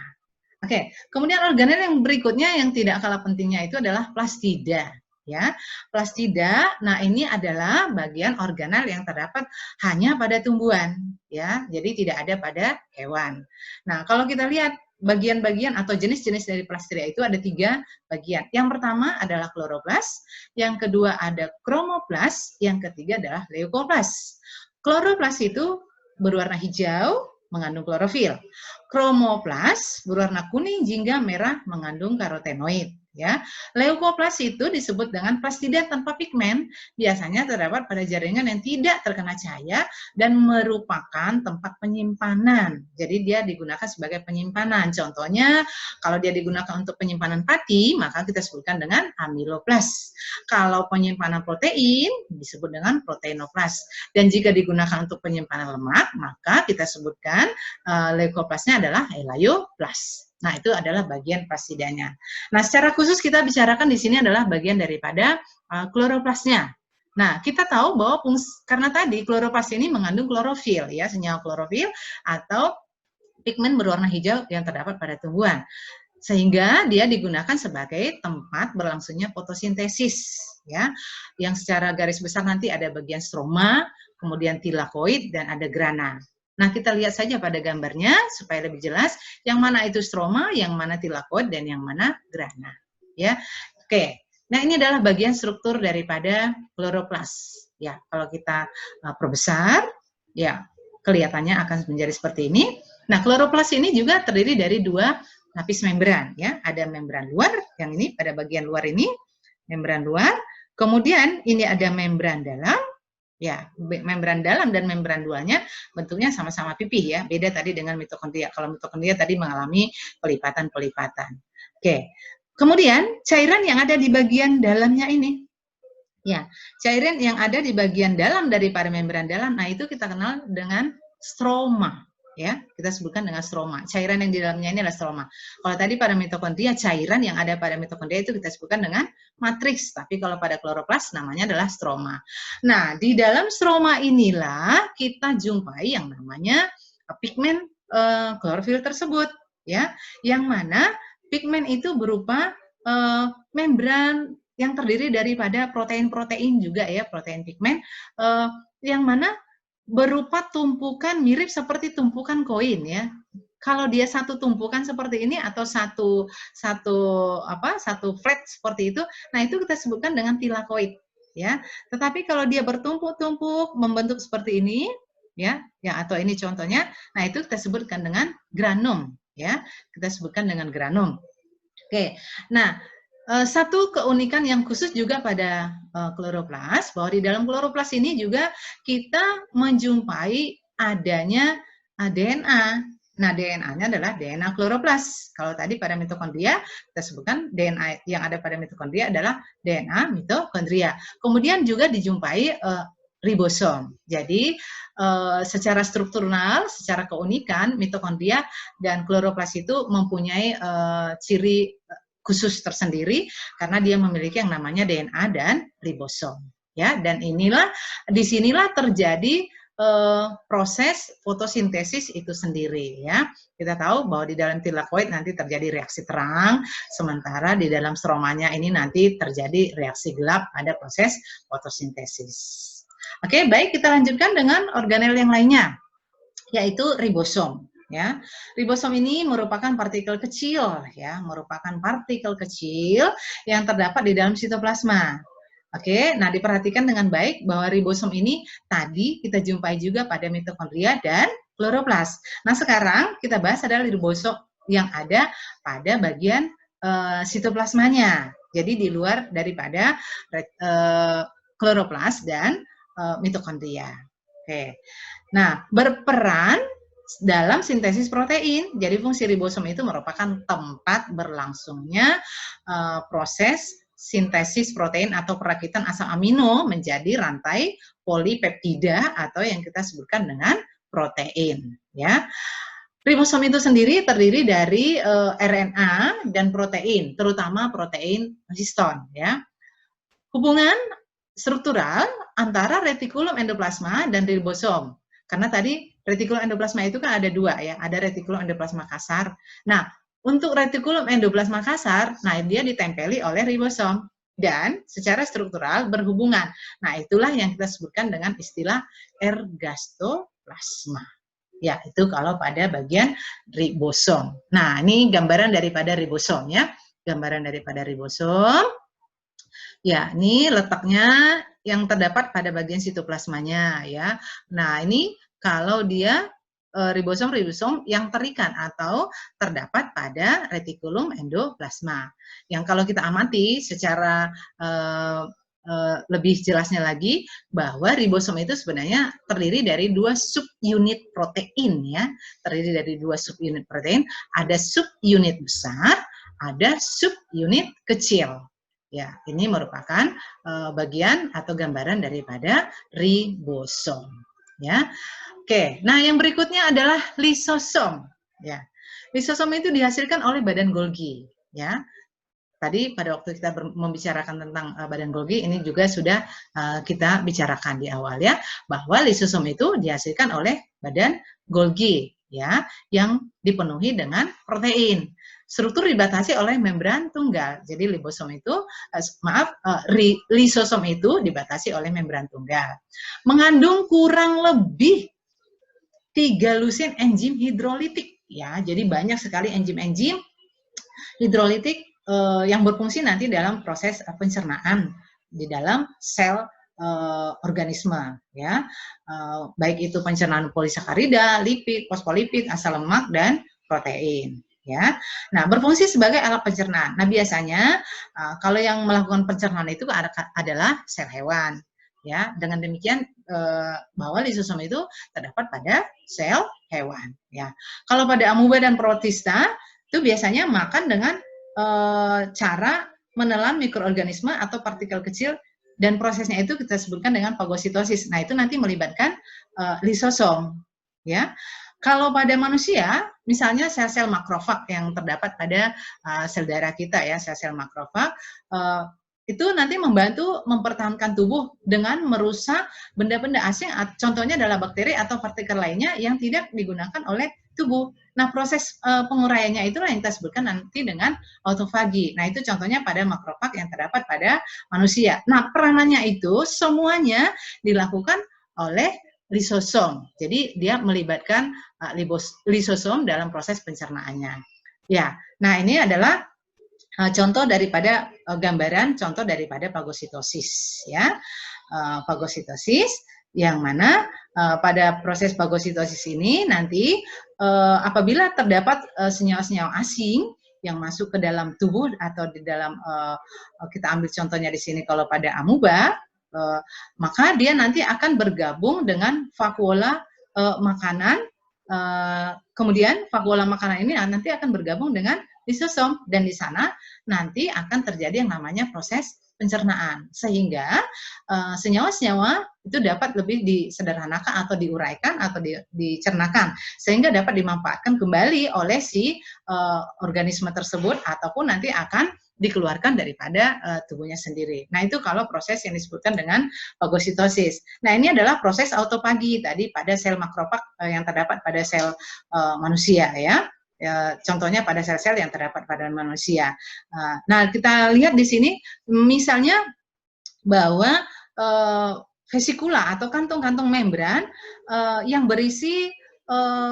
Oke, kemudian organel yang berikutnya yang tidak kalah pentingnya itu adalah plastida. Ya, plastida. Nah, ini adalah bagian organel yang terdapat hanya pada tumbuhan. Ya, jadi tidak ada pada hewan. Nah, kalau kita lihat bagian-bagian atau jenis-jenis dari plastida itu ada 3 bagian. Yang pertama adalah kloroplas, yang kedua ada kromoplas, yang ketiga adalah leukoplas. Kloroplas itu berwarna hijau, mengandung klorofil. Kromoplas berwarna kuning jingga merah, mengandung karotenoid. Ya, leukoplas itu disebut dengan plastida tanpa pigmen, biasanya terdapat pada jaringan yang tidak terkena cahaya dan merupakan tempat penyimpanan. Jadi dia digunakan sebagai penyimpanan. Contohnya, kalau dia digunakan untuk penyimpanan pati, maka kita sebutkan dengan amiloplas. Kalau penyimpanan protein, disebut dengan proteinoplas. Dan jika digunakan untuk penyimpanan lemak, maka kita sebutkan leukoplasnya adalah elaioplas. Nah, itu adalah bagian plastidanya. Nah, secara khusus kita bicarakan di sini adalah bagian daripada kloroplasnya. Nah, kita tahu bahwa karena tadi kloroplas ini mengandung klorofil, ya, senyawa klorofil atau pigmen berwarna hijau yang terdapat pada tumbuhan. Sehingga dia digunakan sebagai tempat berlangsungnya fotosintesis, ya. Yang secara garis besar nanti ada bagian stroma, kemudian tilakoid, dan ada grana. Nah, kita lihat saja pada gambarnya supaya lebih jelas yang mana itu stroma, yang mana tilakoid, dan yang mana grana. Ya, oke. Nah, ini adalah bagian struktur daripada kloroplas. Ya, kalau kita perbesar, ya kelihatannya akan menjadi seperti ini. Nah, kloroplas ini juga terdiri dari 2 lapis membran. Ya, ada membran luar, yang ini pada bagian luar ini membran luar. Kemudian ini ada membran dalam. Ya, membran dalam dan membran luarnya bentuknya sama-sama pipih, ya. Beda tadi dengan mitokondria. Kalau mitokondria tadi mengalami pelipatan-pelipatan. Oke. Kemudian cairan yang ada di bagian dalamnya ini. Ya, cairan yang ada di bagian dalam daripada membran dalam, nah itu kita kenal dengan stroma. Ya, kita sebutkan dengan stroma. Cairan yang di dalamnya ini adalah stroma. Kalau tadi pada mitokondria, cairan yang ada pada mitokondria itu kita sebutkan dengan matriks. Tapi kalau pada kloroplas namanya adalah stroma. Nah, di dalam stroma inilah kita jumpai yang namanya pigmen klorofil tersebut, ya. Yang mana pigmen itu berupa membran yang terdiri daripada protein-protein juga, ya, protein pigmen yang mana berupa tumpukan mirip seperti tumpukan koin, ya. Kalau dia satu tumpukan seperti ini atau satu flat seperti itu, nah itu kita sebutkan dengan tilakoid, ya. Tetapi kalau dia bertumpuk-tumpuk membentuk seperti ini, ya atau ini contohnya, nah itu kita sebutkan dengan granum, ya. Kita sebutkan dengan granum. Oke. Nah, satu keunikan yang khusus juga pada kloroplas, bahwa di dalam kloroplas ini juga kita menjumpai adanya DNA. Nah, DNA-nya adalah DNA kloroplas. Kalau tadi pada mitokondria, kita sebutkan DNA yang ada pada mitokondria adalah DNA mitokondria. Kemudian juga dijumpai ribosom. Jadi, secara struktural, secara keunikan, mitokondria dan kloroplas itu mempunyai ciri khusus tersendiri karena dia memiliki yang namanya DNA dan ribosom. ya. Dan disinilah terjadi proses fotosintesis itu sendiri, ya. Kita tahu bahwa di dalam tilakoid nanti terjadi reaksi terang, sementara di dalam stromanya ini nanti terjadi reaksi gelap pada proses fotosintesis. Oke, baik, kita lanjutkan dengan organel yang lainnya, yaitu ribosom. Ya, ribosom ini merupakan partikel kecil, ya, merupakan partikel kecil yang terdapat di dalam sitoplasma. Oke, nah diperhatikan dengan baik bahwa ribosom ini tadi kita jumpai juga pada mitokondria dan kloroplas. Nah, sekarang kita bahas adalah ribosom yang ada pada bagian sitoplasmanya. Jadi di luar daripada kloroplas dan mitokondria. Oke. Nah, berperan dalam sintesis protein. Jadi fungsi ribosom itu merupakan tempat berlangsungnya proses sintesis protein atau perakitan asam amino menjadi rantai polipeptida atau yang kita sebutkan dengan protein, ya. Ribosom itu sendiri terdiri dari RNA dan protein, terutama protein histon, ya. Hubungan struktural antara retikulum endoplasma dan ribosom. Karena tadi retikulum endoplasma itu kan ada dua, ya, ada retikulum endoplasma kasar. Nah, untuk retikulum endoplasma kasar, nah dia ditempeli oleh ribosom dan secara struktural berhubungan. Nah, itulah yang kita sebutkan dengan istilah ergastoplasma. Ya, itu kalau pada bagian ribosom. Nah, ini gambaran daripada ribosom, ya. Gambaran daripada ribosom. Ya, ini letaknya yang terdapat pada bagian sitoplasmanya, ya. Nah, ini kalau dia ribosom yang terikat atau terdapat pada retikulum endoplasma. Yang kalau kita amati secara lebih jelasnya lagi bahwa ribosom itu sebenarnya terdiri dari dua subunit protein, ya. Terdiri dari dua subunit protein, ada subunit besar, ada subunit kecil. Ya, ini merupakan bagian atau gambaran daripada ribosom, ya. Oke, nah yang berikutnya adalah lisosom, ya. Lisosom itu dihasilkan oleh badan Golgi, ya. Tadi pada waktu kita membicarakan tentang badan Golgi, ini juga sudah kita bicarakan di awal, ya, bahwa lisosom itu dihasilkan oleh badan Golgi, ya, yang dipenuhi dengan protein. Struktur dibatasi oleh membran tunggal. Jadi lisosom itu, lisosom itu dibatasi oleh membran tunggal. Mengandung kurang lebih 3 lusin enzim hidrolitik, ya. Jadi banyak sekali enzim-enzim hidrolitik yang berfungsi nanti dalam proses pencernaan di dalam sel organisme, ya. Baik itu pencernaan polisakarida, lipid, fosfolipid, asam lemak dan protein, ya. Nah, berfungsi sebagai alat pencernaan. Nah, biasanya kalau yang melakukan pencernaan itu adalah sel hewan, ya. Dengan demikian bahwa lisosom itu terdapat pada sel hewan, ya. Kalau pada amuba dan protista itu biasanya makan dengan cara menelan mikroorganisme atau partikel kecil, dan prosesnya itu kita sebutkan dengan fagositosis. Nah, itu nanti melibatkan lisosom, ya. Kalau pada manusia, misalnya sel-sel makrofag yang terdapat pada sel darah kita, ya, sel-sel makrofag itu nanti membantu mempertahankan tubuh dengan merusak benda-benda asing, contohnya adalah bakteri atau partikel lainnya yang tidak digunakan oleh tubuh. Nah, proses penguraiannya itulah yang kita sebutkan nanti dengan autofagi. Nah, itu contohnya pada makrofag yang terdapat pada manusia. Nah, peranannya itu semuanya dilakukan oleh lisosom. Jadi, dia melibatkan lisosom dalam proses pencernaannya. Ya, nah ini adalah contoh daripada gambaran contoh daripada fagositosis, ya. Fagositosis yang mana pada proses fagositosis ini nanti apabila terdapat senyawa-senyawa asing yang masuk ke dalam tubuh atau di dalam kita ambil contohnya di sini kalau pada amuba, maka dia nanti akan bergabung dengan vakuola makanan. Kemudian vakuola makanan ini nanti akan bergabung dengan lisosom, dan di sana nanti akan terjadi yang namanya proses pencernaan, sehingga senyawa-senyawa itu dapat lebih disederhanakan atau diuraikan atau dicernakan, sehingga dapat dimanfaatkan kembali oleh si organisme tersebut, ataupun nanti akan dikeluarkan daripada tubuhnya sendiri. Nah, itu kalau proses yang disebutkan dengan fagositosis. Nah, ini adalah proses autofagi tadi pada sel makrofag yang terdapat pada sel manusia ya. Contohnya pada sel-sel yang terdapat pada manusia. Nah, kita lihat di sini misalnya bahwa vesikula atau kantung-kantung membran yang berisi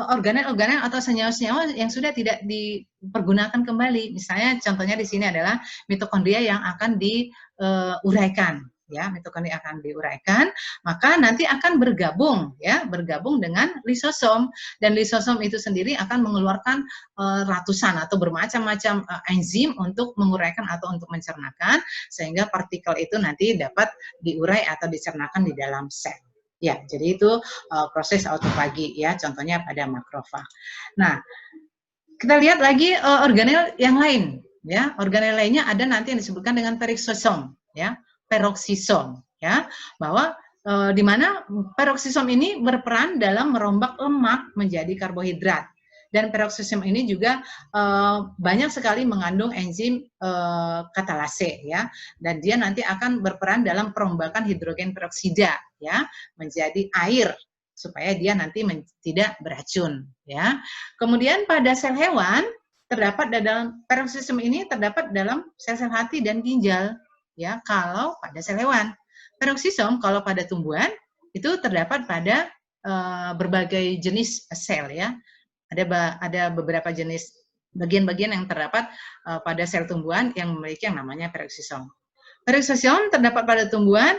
organel-organel atau senyawa-senyawa yang sudah tidak dipergunakan kembali. Misalnya contohnya di sini adalah mitokondria yang akan diuraikan. Ya, mitokondria akan diuraikan, maka nanti akan bergabung dengan lisosom, dan lisosom itu sendiri akan mengeluarkan ratusan atau bermacam-macam enzim untuk menguraikan atau untuk mencernakan, sehingga partikel itu nanti dapat diurai atau dicernakan di dalam sel. Ya, jadi itu proses autofagi ya, contohnya pada makrofag. Nah, kita lihat lagi organel yang lain ya. Organel lainnya ada nanti yang disebutkan dengan peroksisom ya, peroksisom ya, bahwa di mana peroksisom ini berperan dalam merombak lemak menjadi karbohidrat. Dan peroksisom ini juga banyak sekali mengandung enzim katalase ya, dan dia nanti akan berperan dalam perombakan hidrogen peroksida ya menjadi air supaya dia nanti tidak beracun ya. Kemudian pada sel hewan terdapat dalam peroksisom ini terdapat dalam sel-sel hati dan ginjal ya, kalau pada sel hewan. Peroksisom kalau pada tumbuhan itu terdapat pada berbagai jenis sel ya. Ada beberapa jenis bagian-bagian yang terdapat pada sel tumbuhan yang memiliki yang namanya peroksisom. Peroksisom terdapat pada tumbuhan.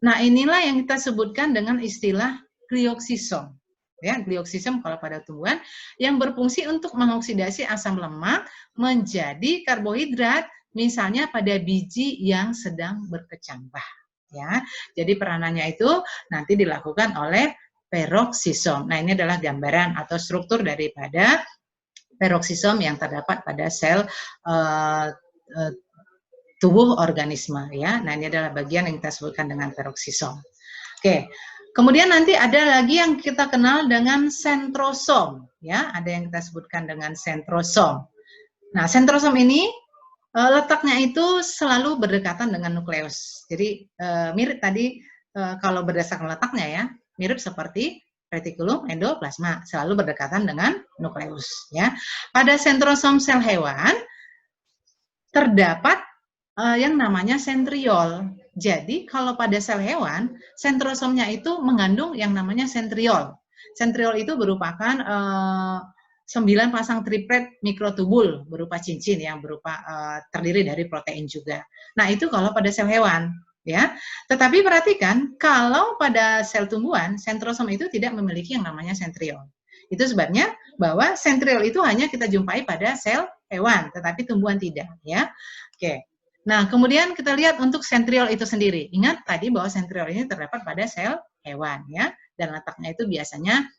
Nah, inilah yang kita sebutkan dengan istilah glioksisom. Ya, glioksisom kalau pada tumbuhan yang berfungsi untuk mengoksidasi asam lemak menjadi karbohidrat, misalnya pada biji yang sedang berkecambah. Ya, jadi peranannya itu nanti dilakukan oleh peroksisom. Nah, ini adalah gambaran atau struktur daripada peroksisom yang terdapat pada sel tubuh organisme ya. Nah, ini adalah bagian yang kita sebutkan dengan peroksisom. Oke. Kemudian nanti ada lagi yang kita kenal dengan sentrosom ya, ada yang kita sebutkan dengan sentrosom. Nah, sentrosom ini letaknya itu selalu berdekatan dengan nukleus. Jadi mirip tadi kalau berdasarkan letaknya ya, mirip seperti retikulum endoplasma, selalu berdekatan dengan nukleus ya. Pada sentrosom sel hewan terdapat yang namanya sentriol. Jadi kalau pada sel hewan, sentrosomnya itu mengandung yang namanya sentriol. Sentriol itu merupakan 9 pasang triplet mikrotubul berupa cincin yang berupa terdiri dari protein juga. Nah, itu kalau pada sel hewan ya. Tetapi perhatikan kalau pada sel tumbuhan, sentrosom itu tidak memiliki yang namanya sentriol. Itu sebabnya bahwa sentriol itu hanya kita jumpai pada sel hewan, tetapi tumbuhan tidak ya. Oke. Nah, kemudian kita lihat untuk sentriol itu sendiri. Ingat tadi bahwa sentriol ini terdapat pada sel hewan ya, dan letaknya itu biasanya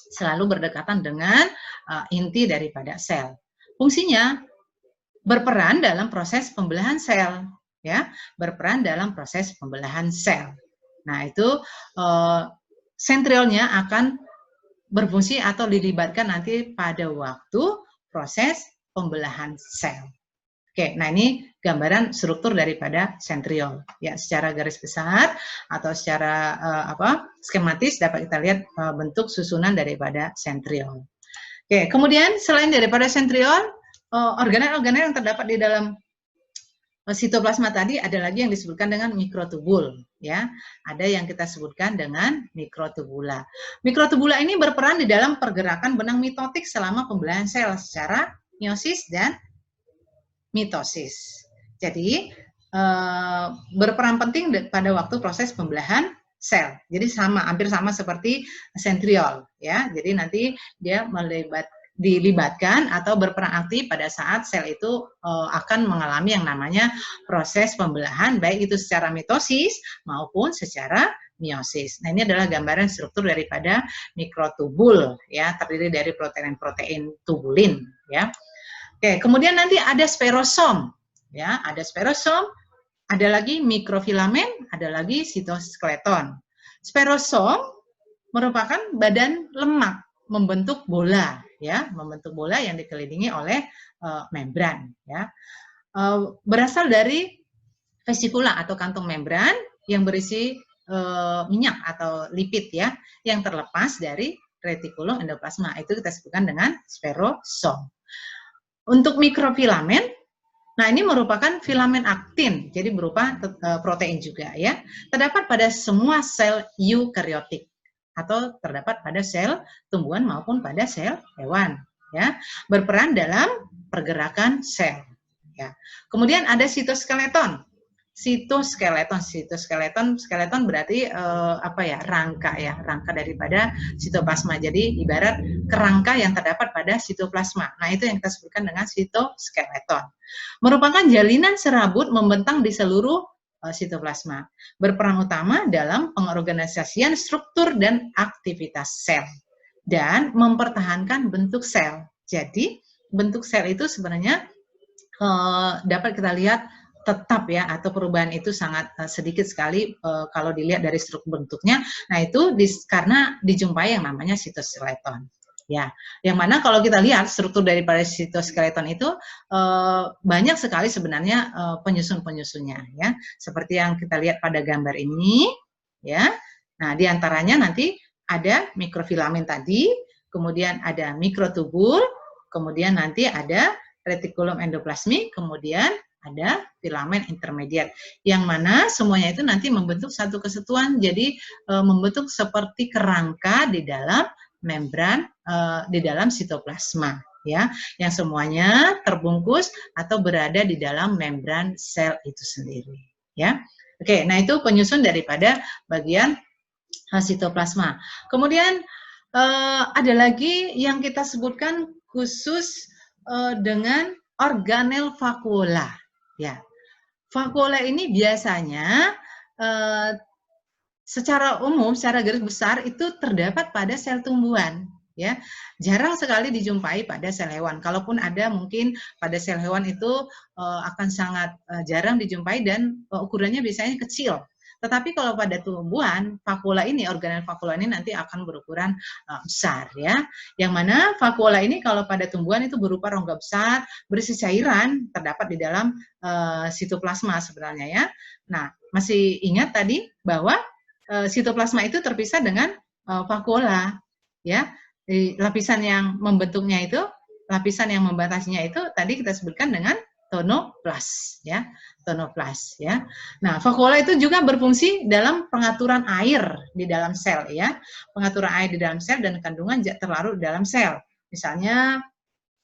selalu berdekatan dengan inti daripada sel. Fungsinya berperan dalam proses pembelahan sel ya, berperan dalam proses pembelahan sel. Nah, itu sentriolnya akan berfungsi atau dilibatkan nanti pada waktu proses pembelahan sel. Oke, nah ini gambaran struktur daripada sentriol. Ya, secara garis besar atau secara skematis dapat kita lihat bentuk susunan daripada sentriol. Oke, kemudian selain daripada sentriol, organel-organel yang terdapat di dalam sitoplasma tadi ada lagi yang disebutkan dengan mikrotubul. Ya, ada yang kita sebutkan dengan mikrotubula. Mikrotubula ini berperan di dalam pergerakan benang mitotik selama pembelahan sel secara meiosis dan mitosis. Jadi berperan penting pada waktu proses pembelahan sel. Jadi hampir sama seperti sentriol ya. Jadi nanti dia dilibatkan atau berperan aktif pada saat sel itu akan mengalami yang namanya proses pembelahan, baik itu secara mitosis maupun secara meiosis. Nah, ini adalah gambaran struktur daripada mikrotubul ya, terdiri dari protein-protein tubulin ya. Oke, kemudian nanti ada sperosom, ya, ada sperosom, ada lagi mikrofilamen, ada lagi sitoskeleton. Sperosom merupakan badan lemak membentuk bola, ya, membentuk bola yang dikelilingi oleh membran, ya. berasal dari vesikula atau kantong membran yang berisi minyak atau lipid ya, yang terlepas dari retikulum endoplasma. Itu kita sebutkan dengan sferosom. Untuk mikrofilamen, nah ini merupakan filamen aktin, jadi berupa protein juga ya. Terdapat pada semua sel eukariotik atau terdapat pada sel tumbuhan maupun pada sel hewan ya. Berperan dalam pergerakan sel ya. Kemudian ada sitoskeleton. Skeleton berarti apa ya, rangka daripada sitoplasma. Jadi ibarat kerangka yang terdapat pada sitoplasma. Nah, itu yang kita sebutkan dengan sitoskeleton. Merupakan jalinan serabut membentang di seluruh sitoplasma. Berperan utama dalam pengorganisasian struktur dan aktivitas sel dan mempertahankan bentuk sel. Jadi, bentuk sel itu sebenarnya dapat kita lihat tetap ya, atau perubahan itu sangat sedikit sekali kalau dilihat dari struktur bentuknya. Nah, itu karena dijumpai yang namanya sitoskeleton. Ya, yang mana kalau kita lihat struktur daripada sitoskeleton itu banyak sekali sebenarnya penyusun-penyusunnya ya. Seperti yang kita lihat pada gambar ini ya. Nah, diantaranya nanti ada mikrofilamen tadi, kemudian ada mikrotubul, kemudian nanti ada retikulum endoplasmi, kemudian ada filamen intermediat, yang mana semuanya itu nanti membentuk satu kesatuan, jadi membentuk seperti kerangka di dalam membran, di dalam sitoplasma, ya, yang semuanya terbungkus atau berada di dalam membran sel itu sendiri, ya. Oke, nah itu penyusun daripada bagian sitoplasma. Kemudian ada lagi yang kita sebutkan khusus dengan organel vakuola. Ya, vakuola ini biasanya secara umum, secara garis besar itu terdapat pada sel tumbuhan. Ya, jarang sekali dijumpai pada sel hewan. Kalaupun ada, mungkin pada sel hewan itu akan sangat jarang dijumpai dan ukurannya biasanya kecil. Tetapi kalau pada tumbuhan, vakuola ini, organel vakuola ini nanti akan berukuran besar ya. Yang mana vakuola ini kalau pada tumbuhan itu berupa rongga besar, berisi cairan, terdapat di dalam sitoplasma sebenarnya ya. Nah, masih ingat tadi bahwa sitoplasma itu terpisah dengan vakuola ya. Di lapisan yang membentuknya itu, lapisan yang membatasinya itu tadi kita sebutkan dengan tonoplas ya, tonoplas ya. Nah, vakuola itu juga berfungsi dalam pengaturan air di dalam sel ya, pengaturan air di dalam sel dan kandungan zat terlarut di dalam sel. Misalnya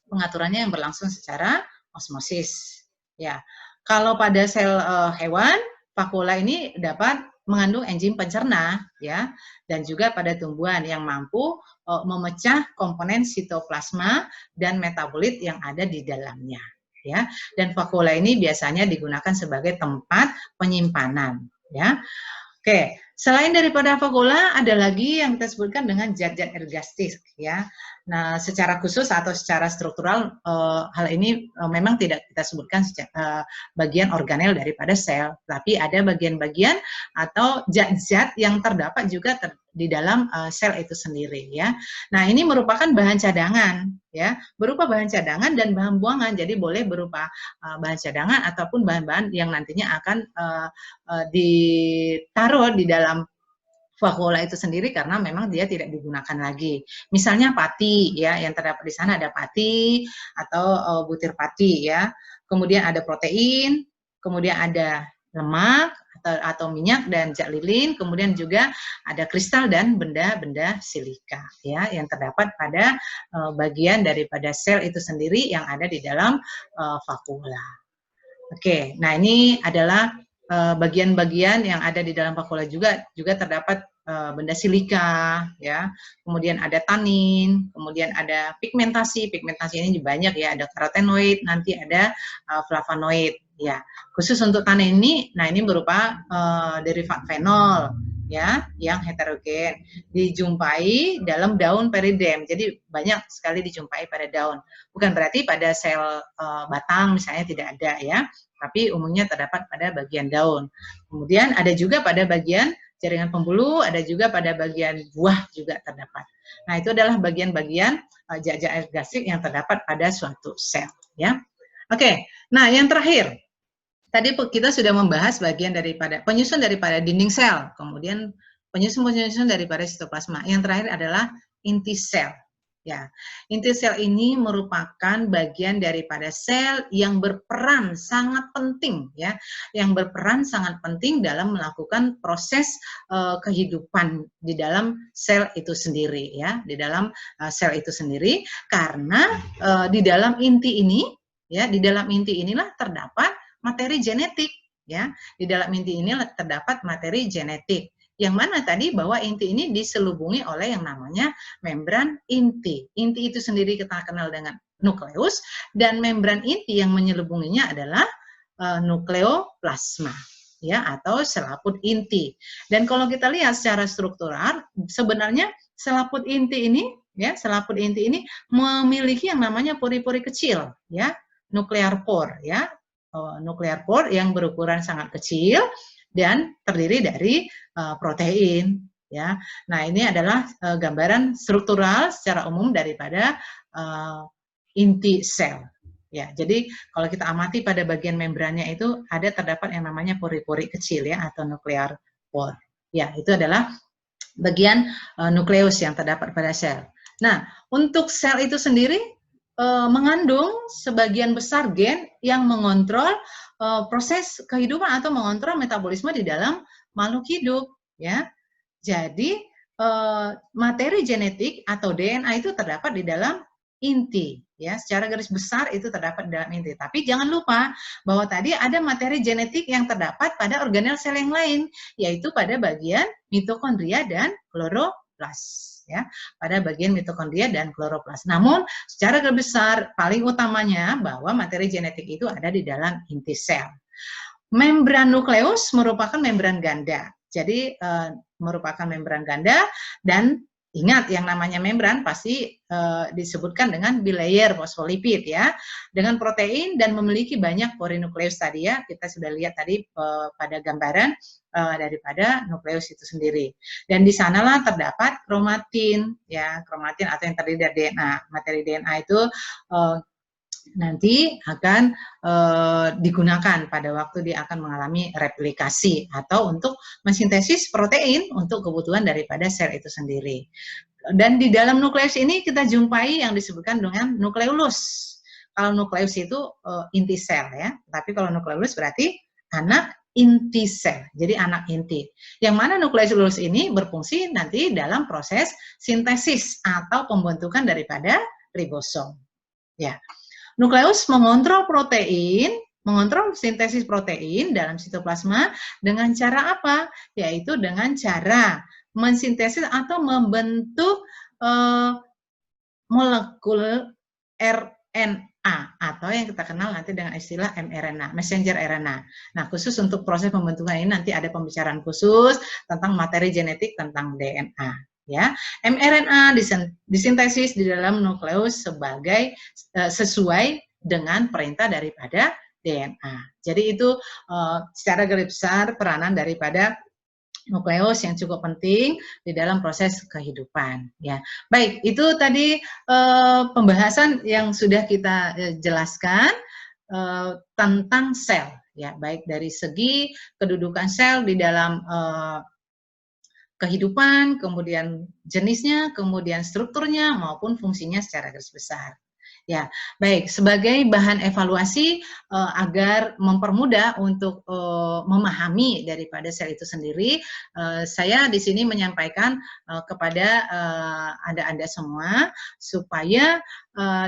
pengaturannya yang berlangsung secara osmosis ya. Kalau pada sel hewan, vakuola ini dapat mengandung enzim pencerna ya, dan juga pada tumbuhan yang mampu memecah komponen sitoplasma dan metabolit yang ada di dalamnya ya. Dan vakuola ini biasanya digunakan sebagai tempat penyimpanan ya. Oke, selain daripada vakuola ada lagi yang kita sebutkan dengan zat-zat ergastik ya. Nah, secara khusus atau secara struktural hal ini memang tidak kita sebutkan bagian organel daripada sel, tapi ada bagian-bagian atau zat-zat yang terdapat juga di dalam sel itu sendiri ya. Nah, ini merupakan bahan cadangan ya, berupa bahan cadangan dan bahan buangan. Jadi boleh berupa bahan cadangan ataupun bahan-bahan yang nantinya akan ditaruh di dalam vakuola itu sendiri karena memang dia tidak digunakan lagi. Misalnya pati ya, yang terdapat di sana ada pati atau butir pati ya. Kemudian ada protein, kemudian ada lemak atau minyak dan zat lilin, kemudian juga ada kristal dan benda-benda silika ya yang terdapat pada bagian daripada sel itu sendiri yang ada di dalam vakuola. Oke, nah ini adalah bagian-bagian yang ada di dalam vakuola juga terdapat benda silika ya, kemudian ada tanin, kemudian ada pigmentasi ini banyak ya, ada karotenoid, nanti ada flavonoid ya. Khusus untuk tanin ini, nah ini berupa derivat fenol ya, yang heterogen dijumpai dalam daun peridem. Jadi banyak sekali dijumpai pada daun. Bukan berarti pada sel batang misalnya tidak ada ya, tapi umumnya terdapat pada bagian daun. Kemudian ada juga pada bagian jaringan pembuluh, ada juga pada bagian buah juga terdapat. Nah, itu adalah bagian-bagian zat-zat ergastik yang terdapat pada suatu sel ya. Oke, nah yang terakhir, tadi kita sudah membahas bagian daripada penyusun daripada dinding sel, kemudian penyusun daripada sitoplasma. Yang terakhir adalah inti sel. Ya, inti sel ini merupakan bagian daripada sel yang berperan sangat penting, ya, yang berperan sangat penting dalam melakukan proses kehidupan di dalam sel itu sendiri, ya, di dalam sel itu sendiri, karena di dalam inti ini, ya, di dalam inti inilah terdapat materi genetik, ya. Di dalam inti ini terdapat materi genetik. Yang mana tadi bahwa inti ini diselubungi oleh yang namanya membran inti. Inti itu sendiri kita kenal dengan nukleus, dan membran inti yang menyelubunginya adalah nukleoplasma, ya, atau selaput inti. Dan kalau kita lihat secara struktural, sebenarnya selaput inti ini, ya, selaput inti ini memiliki yang namanya pori-pori kecil, ya, nuklear pore, ya, nuklear pore yang berukuran sangat kecil dan terdiri dari protein, ya. Nah, ini adalah gambaran struktural secara umum daripada inti sel. Ya, jadi kalau kita amati pada bagian membrannya itu terdapat yang namanya pori-pori kecil, ya, atau nuklear pore. Ya, itu adalah bagian nukleus yang terdapat pada sel. Nah, untuk sel itu sendiri mengandung sebagian besar gen yang mengontrol proses kehidupan atau mengontrol metabolisme di dalam makhluk hidup, ya. Jadi materi genetik atau DNA itu terdapat di dalam inti, ya. Secara garis besar itu terdapat di dalam inti. Tapi jangan lupa bahwa tadi ada materi genetik yang terdapat pada organel sel yang lain, yaitu pada bagian mitokondria dan kloroplas, ya, pada bagian mitokondria dan kloroplas. Namun secara garis besar paling utamanya bahwa materi genetik itu ada di dalam inti sel. Membran nukleus merupakan membran ganda. Jadi merupakan membran ganda, dan ingat yang namanya membran pasti disebutkan dengan bilayer fosfolipid, ya, dengan protein dan memiliki banyak pori nukleus tadi, ya. Kita sudah lihat tadi pada gambaran daripada nukleus itu sendiri. Dan di sanalah terdapat kromatin, ya, kromatin atau yang terdiri dari DNA. Materi DNA itu nanti akan digunakan pada waktu dia akan mengalami replikasi atau untuk mensintesis protein untuk kebutuhan daripada sel itu sendiri. Dan di dalam nukleus ini kita jumpai yang disebutkan dengan nukleolus. Kalau nukleus itu inti sel, ya, tapi kalau nukleolus berarti anak inti sel, jadi anak inti. Yang mana nukleolus ini berfungsi nanti dalam proses sintesis atau pembentukan daripada ribosom, ya. Nukleus mengontrol protein, mengontrol sintesis protein dalam sitoplasma dengan cara apa? Yaitu dengan cara mensintesis atau membentuk molekul RNA atau yang kita kenal nanti dengan istilah mRNA, messenger RNA. Nah, khusus untuk proses pembentukan ini nanti ada pembicaraan khusus tentang materi genetik tentang DNA. Ya, mRNA disintesis di dalam nukleus sebagai sesuai dengan perintah daripada DNA. Jadi itu secara garis besar peranan daripada nukleus yang cukup penting di dalam proses kehidupan, ya. Baik, itu tadi pembahasan yang sudah kita jelaskan tentang sel, ya, baik dari segi kedudukan sel di dalam kehidupan, kemudian jenisnya, kemudian strukturnya, maupun fungsinya secara garis besar. Ya, baik, sebagai bahan evaluasi agar mempermudah untuk memahami daripada sel itu sendiri, saya di sini menyampaikan kepada Anda semua supaya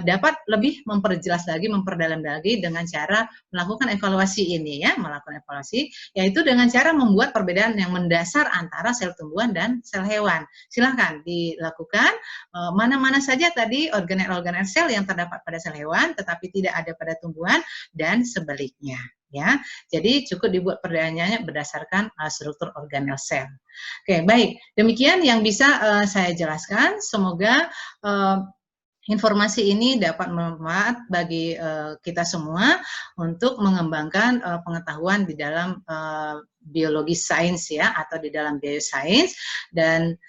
dapat lebih memperjelas lagi, memperdalam lagi dengan cara melakukan evaluasi ini, ya, melakukan evaluasi, yaitu dengan cara membuat perbedaan yang mendasar antara sel tumbuhan dan sel hewan. Silahkan dilakukan mana-mana saja tadi organel-organel sel yang terdapat pada sel hewan tetapi tidak ada pada tumbuhan dan sebaliknya, ya. Jadi cukup dibuat perbedaannya berdasarkan struktur organel sel. Oke, baik. Demikian yang bisa saya jelaskan. Semoga informasi ini dapat bermanfaat bagi kita semua untuk mengembangkan pengetahuan di dalam biologi sains, ya, atau di dalam biosains. Dan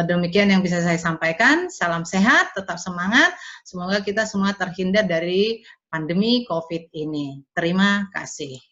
demikian yang bisa saya sampaikan. Salam sehat, tetap semangat. Semoga kita semua terhindar dari pandemi COVID ini. Terima kasih.